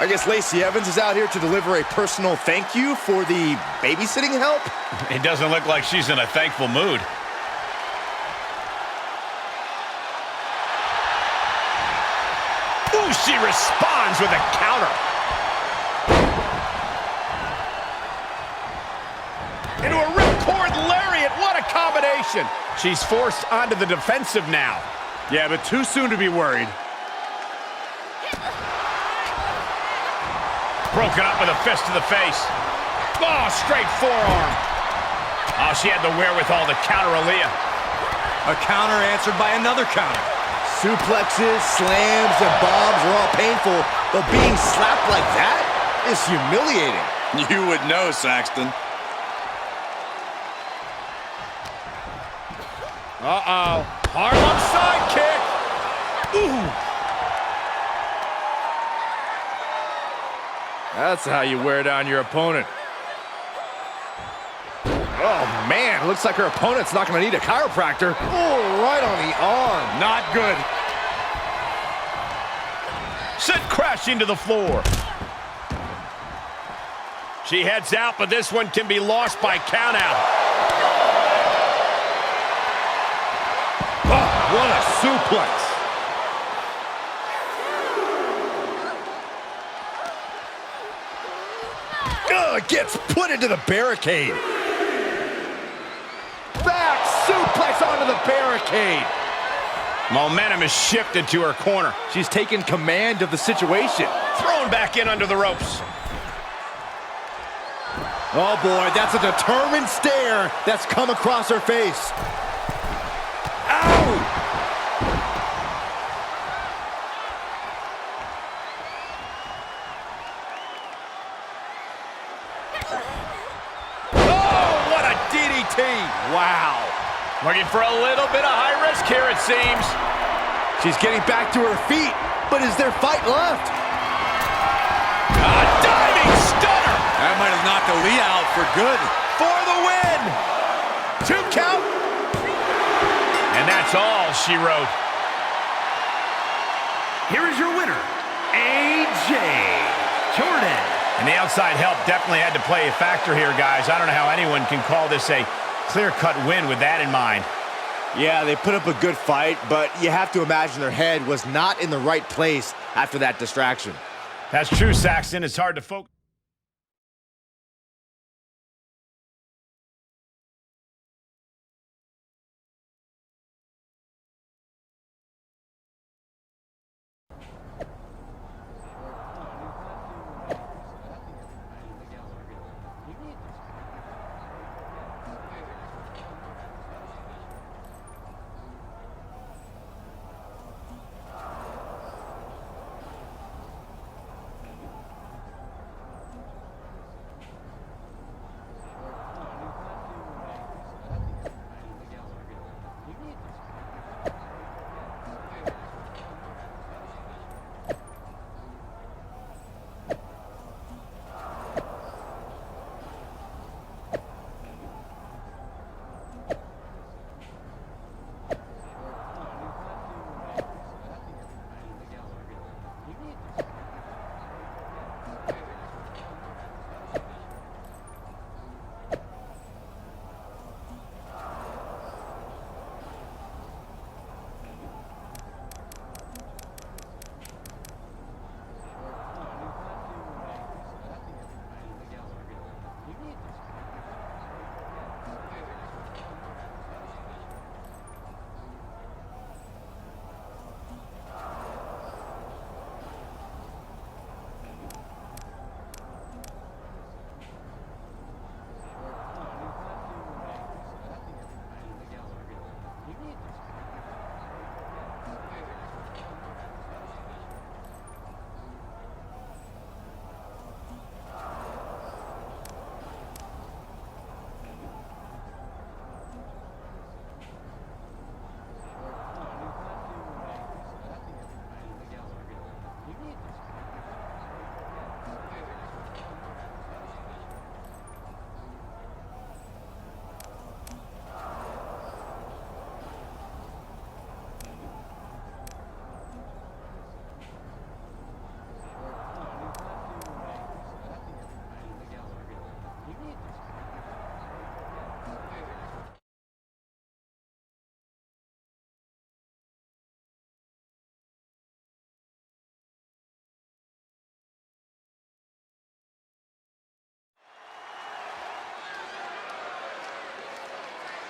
I guess Lacey Evans is out here to deliver a personal thank you for the babysitting help. It doesn't look like she's in a thankful mood. Ooh, she responds with a counter. Into a ripcord lariat, what a combination! She's forced onto the defensive now. Yeah, but too soon to be worried. Broken up with a fist to the face. Oh, straight forearm. Oh, she had the wherewithal to counter Aaliyah. A counter answered by another counter. Suplexes, slams, and bombs are all painful, but being slapped like that is humiliating. You would know, Saxton. Uh-oh. Harlem sidekick. Ooh. That's how you wear down your opponent. Oh, man. Looks like her opponent's not going to need a chiropractor. Oh, right on the arm. Not good. Sent crashing to the floor. She heads out, but this one can be lost by countout. What a suplex. It gets put into the barricade. Back suplex onto the barricade. Momentum is shifted to her corner. She's taken command of the situation. Thrown back in under the ropes. Oh boy, that's a determined stare that's come across her face. Ow! Wow. Looking for a little bit of high risk here, it seems. She's getting back to her feet, but is there fight left? A diving stunner. That might have knocked Aaliyah out for good. For the win! 2 count. And that's all she wrote. Here is your winner, AJ Jordan. And the outside help definitely had to play a factor here, guys. I don't know how anyone can call this a clear-cut win with that in mind. Yeah, they put up a good fight, but you have to imagine their head was not in the right place after that distraction. That's true, Saxton. It's hard to focus.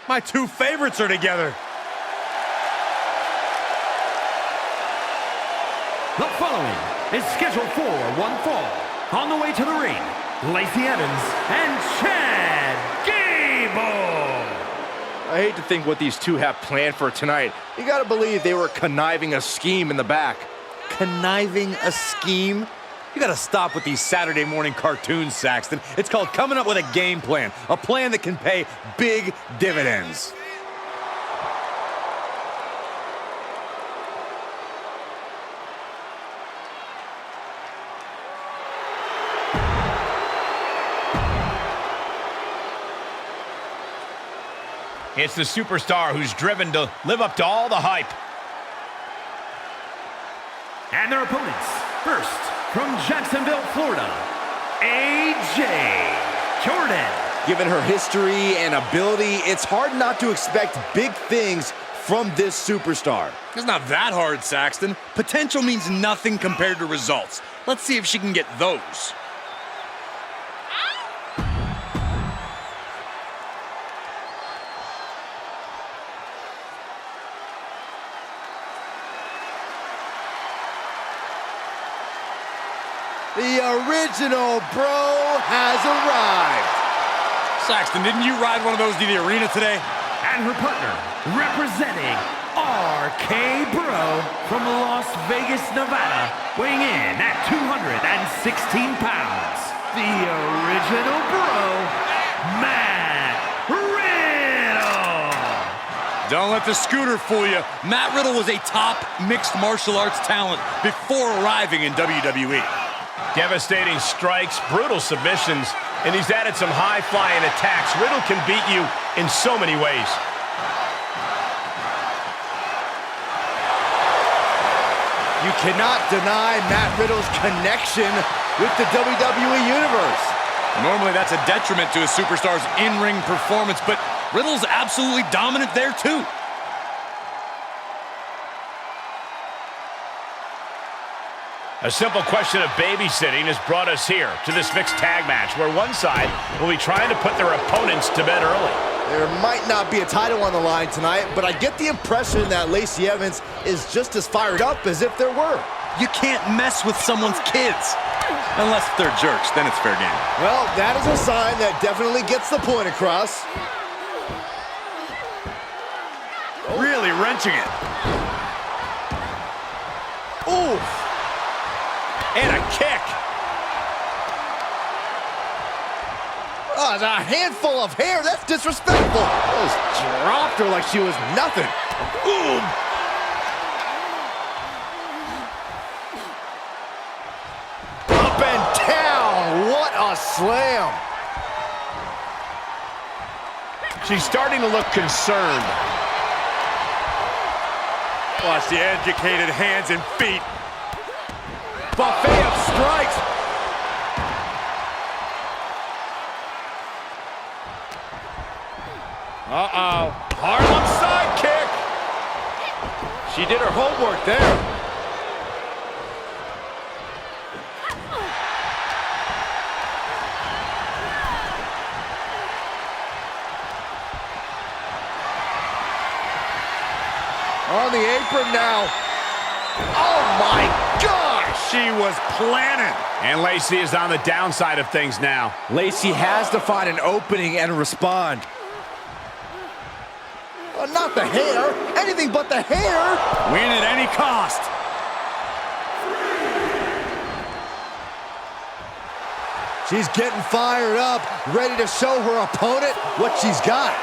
My two favorites are together. The following is scheduled for one fall. On the way to the ring, Lacey Evans and Chad Gable. I hate to think what these two have planned for tonight. You gotta believe they were conniving a scheme in the back. Conniving a scheme? You gotta stop with these Saturday morning cartoons, Saxton. It's called coming up with a game plan. A plan that can pay big dividends. It's the superstar who's driven to live up to all the hype. And their opponents, first, from Jacksonville, Florida, AJ Jordan. Given her history and ability, it's hard not to expect big things from this superstar. It's not that hard, Saxton. Potential means nothing compared to results. Let's see if she can get those. The original bro has arrived. Saxton, didn't you ride one of those to the arena today? And her partner, representing RK Bro from Las Vegas, Nevada, weighing in at 216 pounds. The original bro, Matt Riddle. Don't let the scooter fool you. Matt Riddle was a top mixed martial arts talent before arriving in WWE. Devastating strikes, brutal submissions, and he's added some high-flying attacks. Riddle can beat you in so many ways. You cannot deny Matt Riddle's connection with the WWE Universe. Normally that's a detriment to a superstar's in-ring performance, but Riddle's absolutely dominant there too. A simple question of babysitting has brought us here to this mixed tag match, where one side will be trying to put their opponents to bed early. There might not be a title on the line tonight, but I get the impression that Lacey Evans is just as fired up as if there were. You can't mess with someone's kids. Unless they're jerks, then it's fair game. Well, that is a sign that definitely gets the point across. Really wrenching it. Ooh. And a kick. Oh, a handful of hair. That's disrespectful. Just dropped her like she was nothing. Ooh. Up and down. What a slam. She's starting to look concerned. Watch the educated hands and feet. Buffet of strikes. Uh-oh. Harlem sidekick. She did her homework there. On the apron now. Oh my gosh! She was planning. And Lacey is on the downside of things now. Lacey has to find an opening and respond. Not the hair. Anything but the hair. Win at any cost. She's getting fired up, ready to show her opponent what she's got.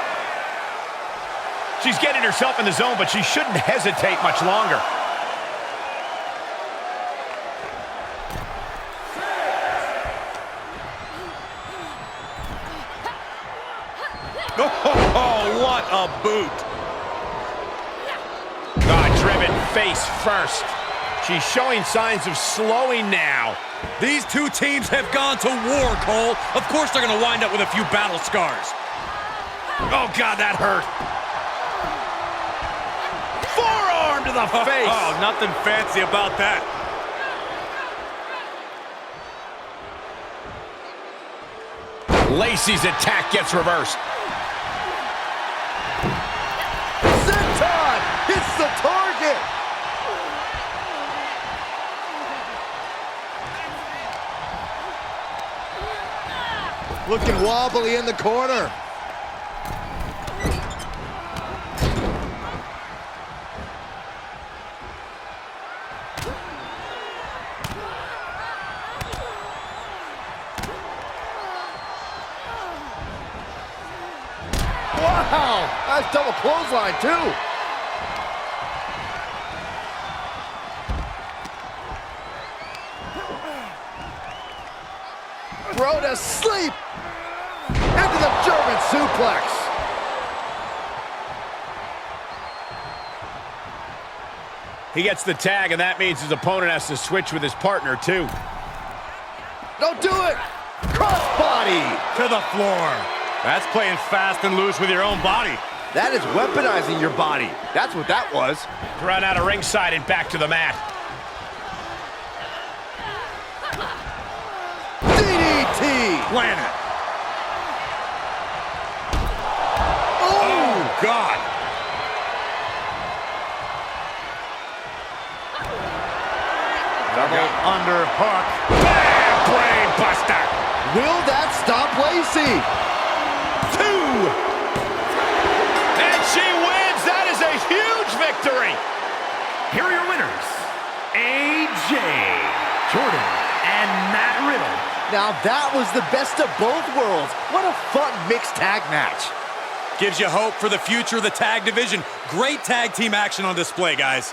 She's getting herself in the zone, but she shouldn't hesitate much longer. Oh, what a boot. Driven face first. She's showing signs of slowing now. These two teams have gone to war, Cole. Of course they're going to wind up with a few battle scars. Oh, God, that hurt. Forearm to the face. Oh, nothing fancy about that. Lacey's attack gets reversed. Senton hits the target. Looking wobbly in the corner. Wow, that's double clothesline too. Throw to sleep. Into the German suplex. He gets the tag, and that means his opponent has to switch with his partner, too. Don't do it. Crossbody to the floor. That's playing fast and loose with your own body. That is weaponizing your body. That's what that was. Run out of ringside and back to the mat. DDT. Planet. Oh, God. Double underhook. Bam! Brain buster. Will that stop Lacey? 2. And she wins. That is a huge victory. Here are your winners, AJ, Jordan, and Matt Riddle. Now that was the best of both worlds. What a fun mixed tag match. Gives you hope for the future of the tag division. Great tag team action on display, guys.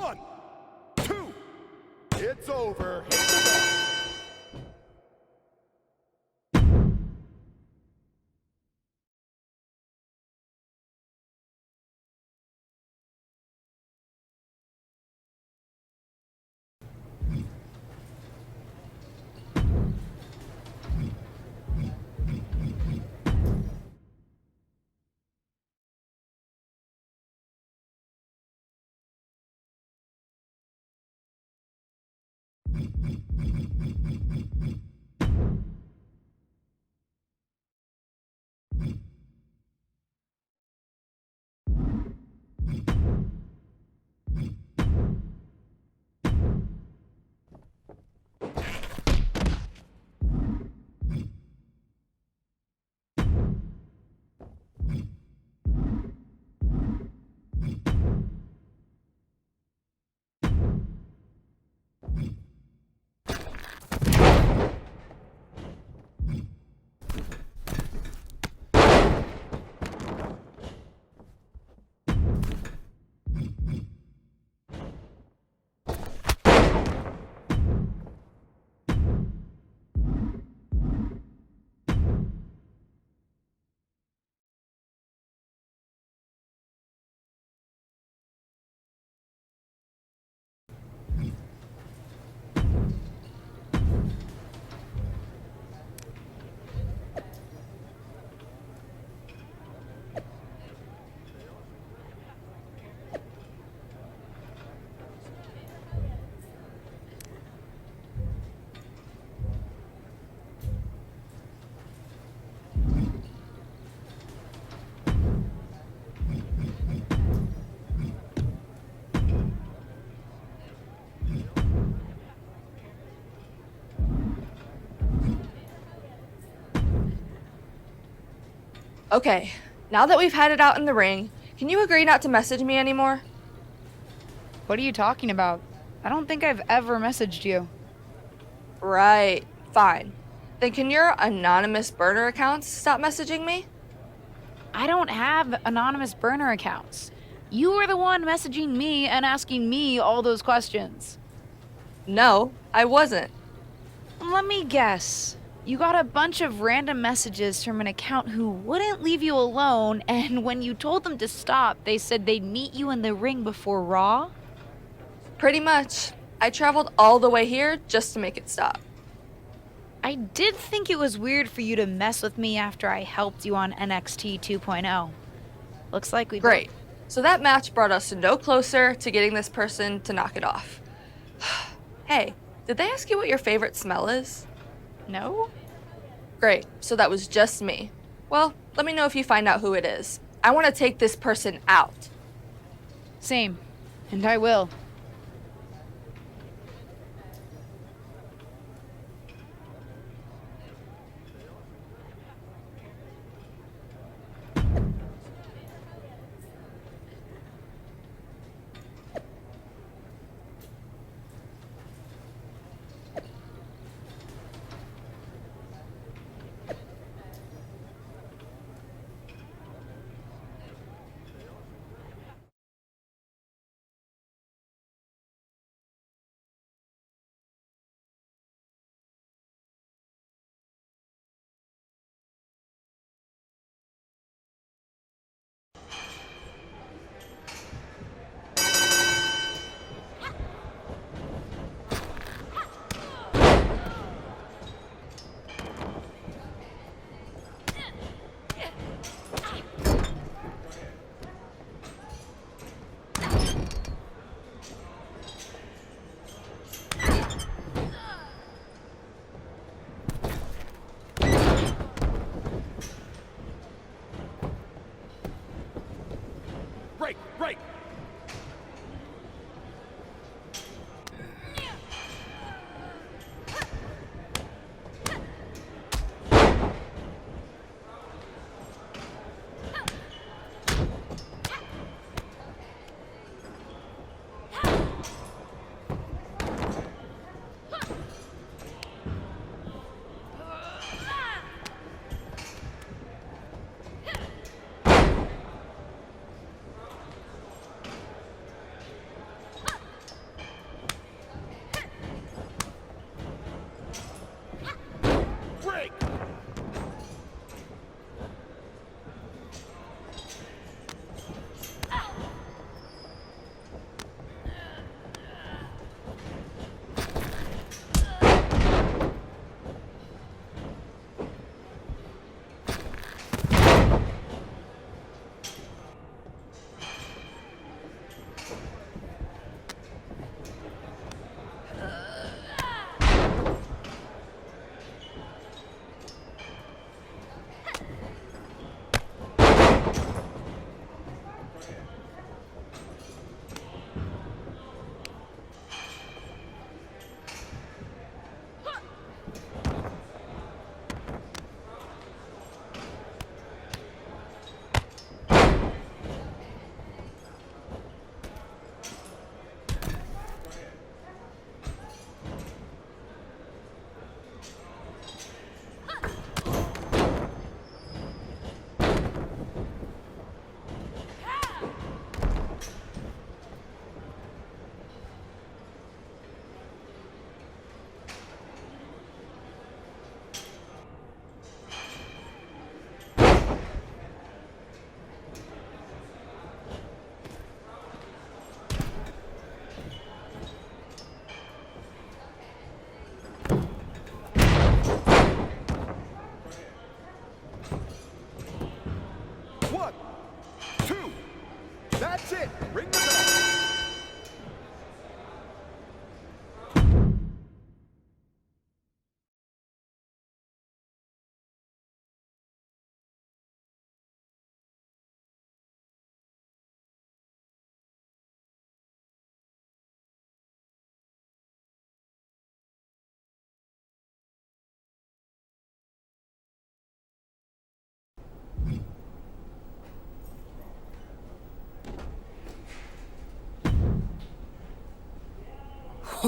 1, 2, it's over. Hit the bell. Okay, now that we've had it out in the ring, can you agree not to message me anymore? What are you talking about? I don't think I've ever messaged you. Right, fine. Then can your anonymous burner accounts stop messaging me? I don't have anonymous burner accounts. You were the one messaging me and asking me all those questions. No, I wasn't. Let me guess. You got a bunch of random messages from an account who wouldn't leave you alone, and when you told them to stop, they said they'd meet you in the ring before Raw? Pretty much. I traveled all the way here just to make it stop. I did think it was weird for you to mess with me after I helped you on NXT 2.0. Looks like we Great. So that match brought us no closer to getting this person to knock it off. Hey, did they ask you what your favorite smell is? No? Great, so that was just me. Well, let me know if you find out who it is. I want to take this person out. Same. And I will.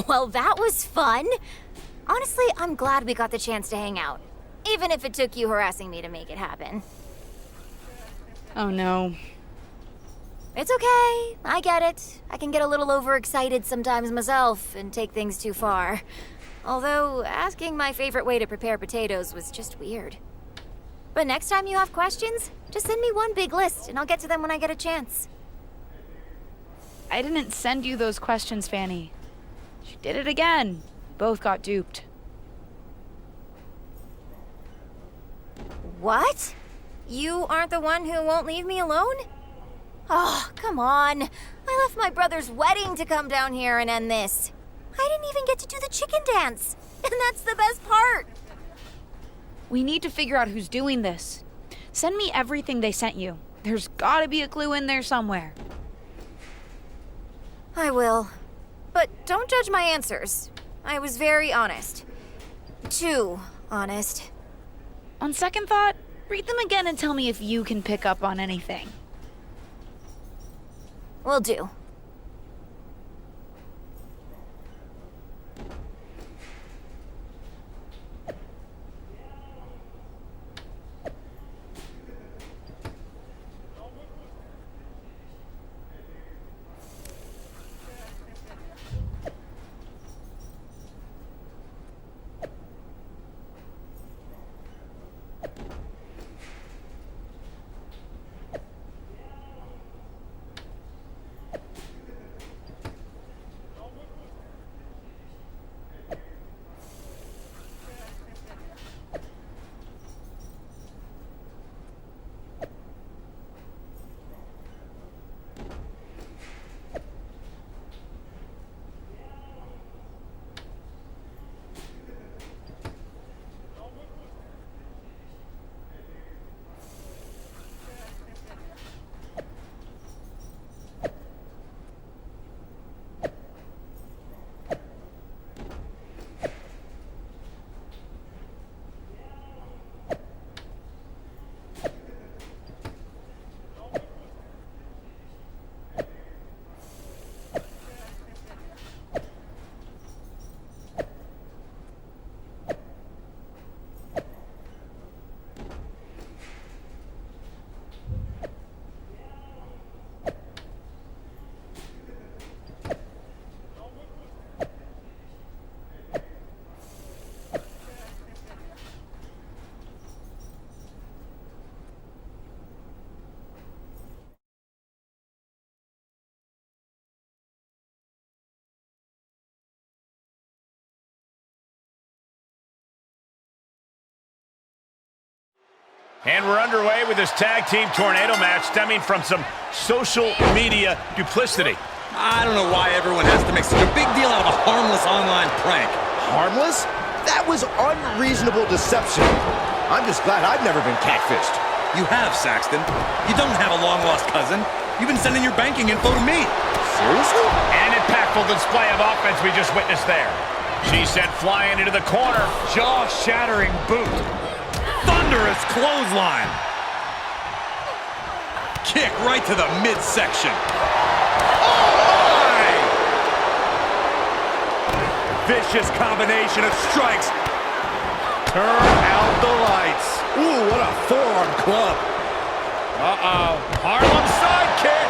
Well, that was fun. Honestly, I'm glad we got the chance to hang out. Even if it took you harassing me to make it happen. Oh no. It's okay. I get it. I can get a little overexcited sometimes myself and take things too far. Although, asking my favorite way to prepare potatoes was just weird. But next time you have questions, just send me one big list and I'll get to them when I get a chance. I didn't send you those questions, Fanny. She did it again. Both got duped. What? You aren't the one who won't leave me alone? Oh, come on. I left my brother's wedding to come down here and end this. I didn't even get to do the chicken dance. And that's the best part. We need to figure out who's doing this. Send me everything they sent you. There's gotta be a clue in there somewhere. I will. But don't judge my answers. I was very honest. Too honest. On second thought, read them again and tell me if you can pick up on anything. Will do. And we're underway with this tag team tornado match stemming from some social media duplicity. I don't know why everyone has to make such a big deal out of a harmless online prank. Harmless? That was unreasonable deception. I'm just glad I've never been catfished. You have, Saxton. You don't have a long-lost cousin. You've been sending your banking info to me. Seriously? An impactful display of offense we just witnessed there. She sent flying into the corner. Jaw-shattering boot. Thunderous clothesline. Kick right to the midsection. Oh my! Vicious combination of strikes. Turn out the lights. Ooh, what a forearm club. Uh-oh. Harlem sidekick.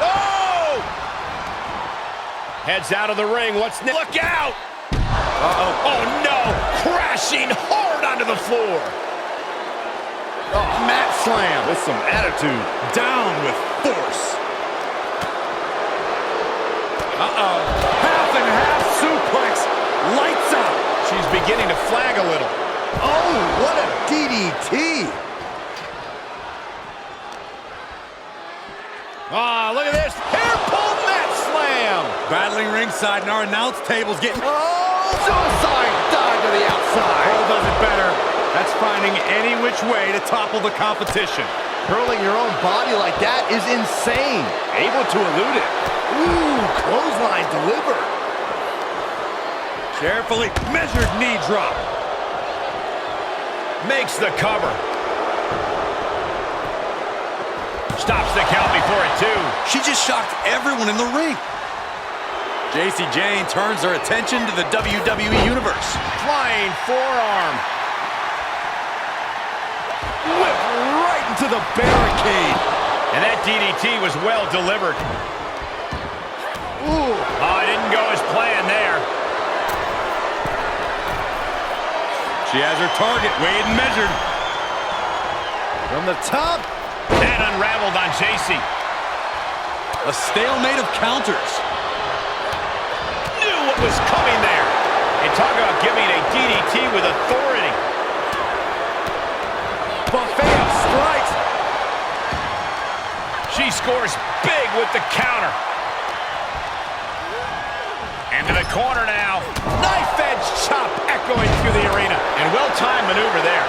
Oh! Heads out of the ring. What's next? Look out! Uh-oh. Oh, no! Crashing hard onto the floor. Oh, mat slam with some attitude. Down with force. Uh-oh. Half and half suplex. Lights out. She's beginning to flag a little. Oh, what a DDT. Ah, look at this. Hair pull mat slam. Battling ringside and our announce table's getting... Suicide dive to the outside. Cole does it better. That's finding any which way to topple the competition. Hurling your own body like that is insane. Able to elude it. Ooh, clothesline delivered. Carefully measured knee drop. Makes the cover. Stops the count before it, too. She just shocked everyone in the ring. Jacy Jayne turns her attention to the WWE Universe. Flying forearm. Whip right into the barricade. And that DDT was well delivered. Ooh. Oh, it didn't go as planned there. She has her target weighed and measured. From the top. That unraveled on Jacy. A stalemate of counters. Knew what was coming there. And talk about giving a DDT with authority. Buffet of strikes. She scores big with the counter. Into the corner now. Knife edge chop echoing through the arena. And well-timed maneuver there.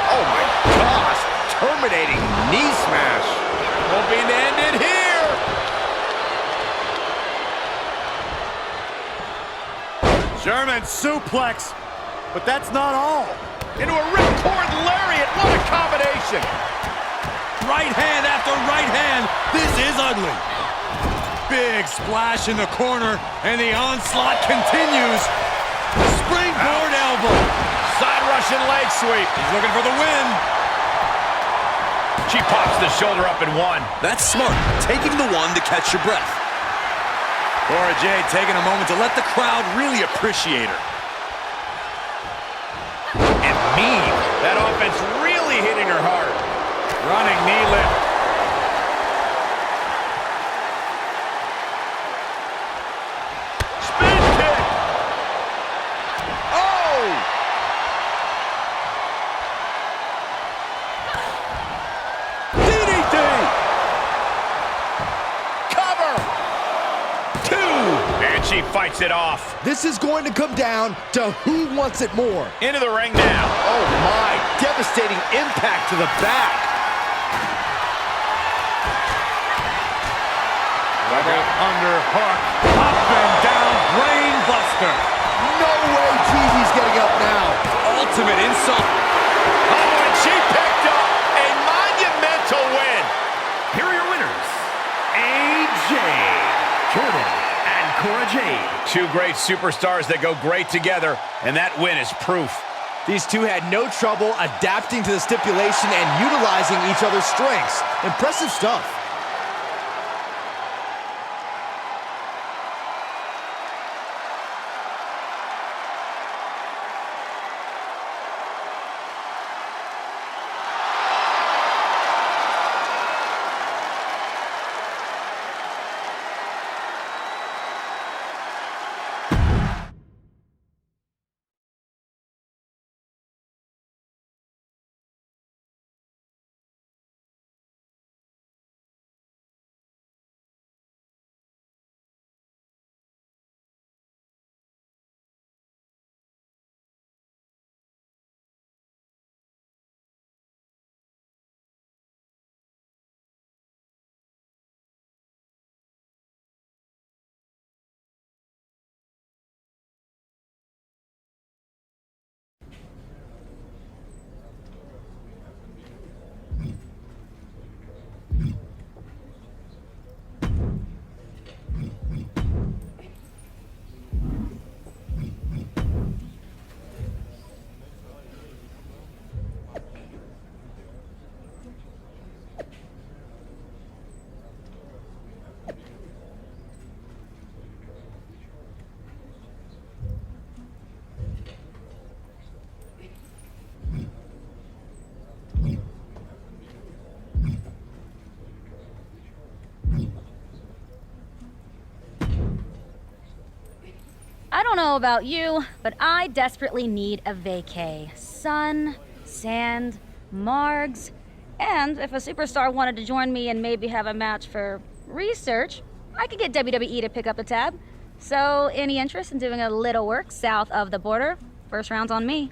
Oh my gosh. Terminating knee smash. Hoping to end it here. German suplex. But that's not all. Into a ripcord lariat. What a combination. Right hand after right hand. This is ugly. Big splash in the corner, and the onslaught continues. Springboard elbow. Side Russian leg sweep. He's looking for the win. She pops the shoulder up in one. That's smart, taking the one to catch your breath. Cora Jade taking a moment to let the crowd really appreciate her. And mean. That offense really hitting her hard. Running knee lift. Spin kick. Oh! DDT. Cover. 2. And she fights it off. This is going to come down to who wants it more. Into the ring now. Oh my, devastating impact to the back. Double underhook, up and down, brain buster. No way Gigi's getting up now. Ultimate insult. Oh, and she picked up a monumental win. Here are your winners, AJ, Jordan, and Cora Jade. Two great superstars that go great together, and that win is proof. These two had no trouble adapting to the stipulation and utilizing each other's strengths. Impressive stuff. I don't know about you, but I desperately need a vacay. Sun, sand, margs, and if a superstar wanted to join me and maybe have a match for research, I could get WWE to pick up a tab. So, any interest in doing a little work south of the border? First round's on me.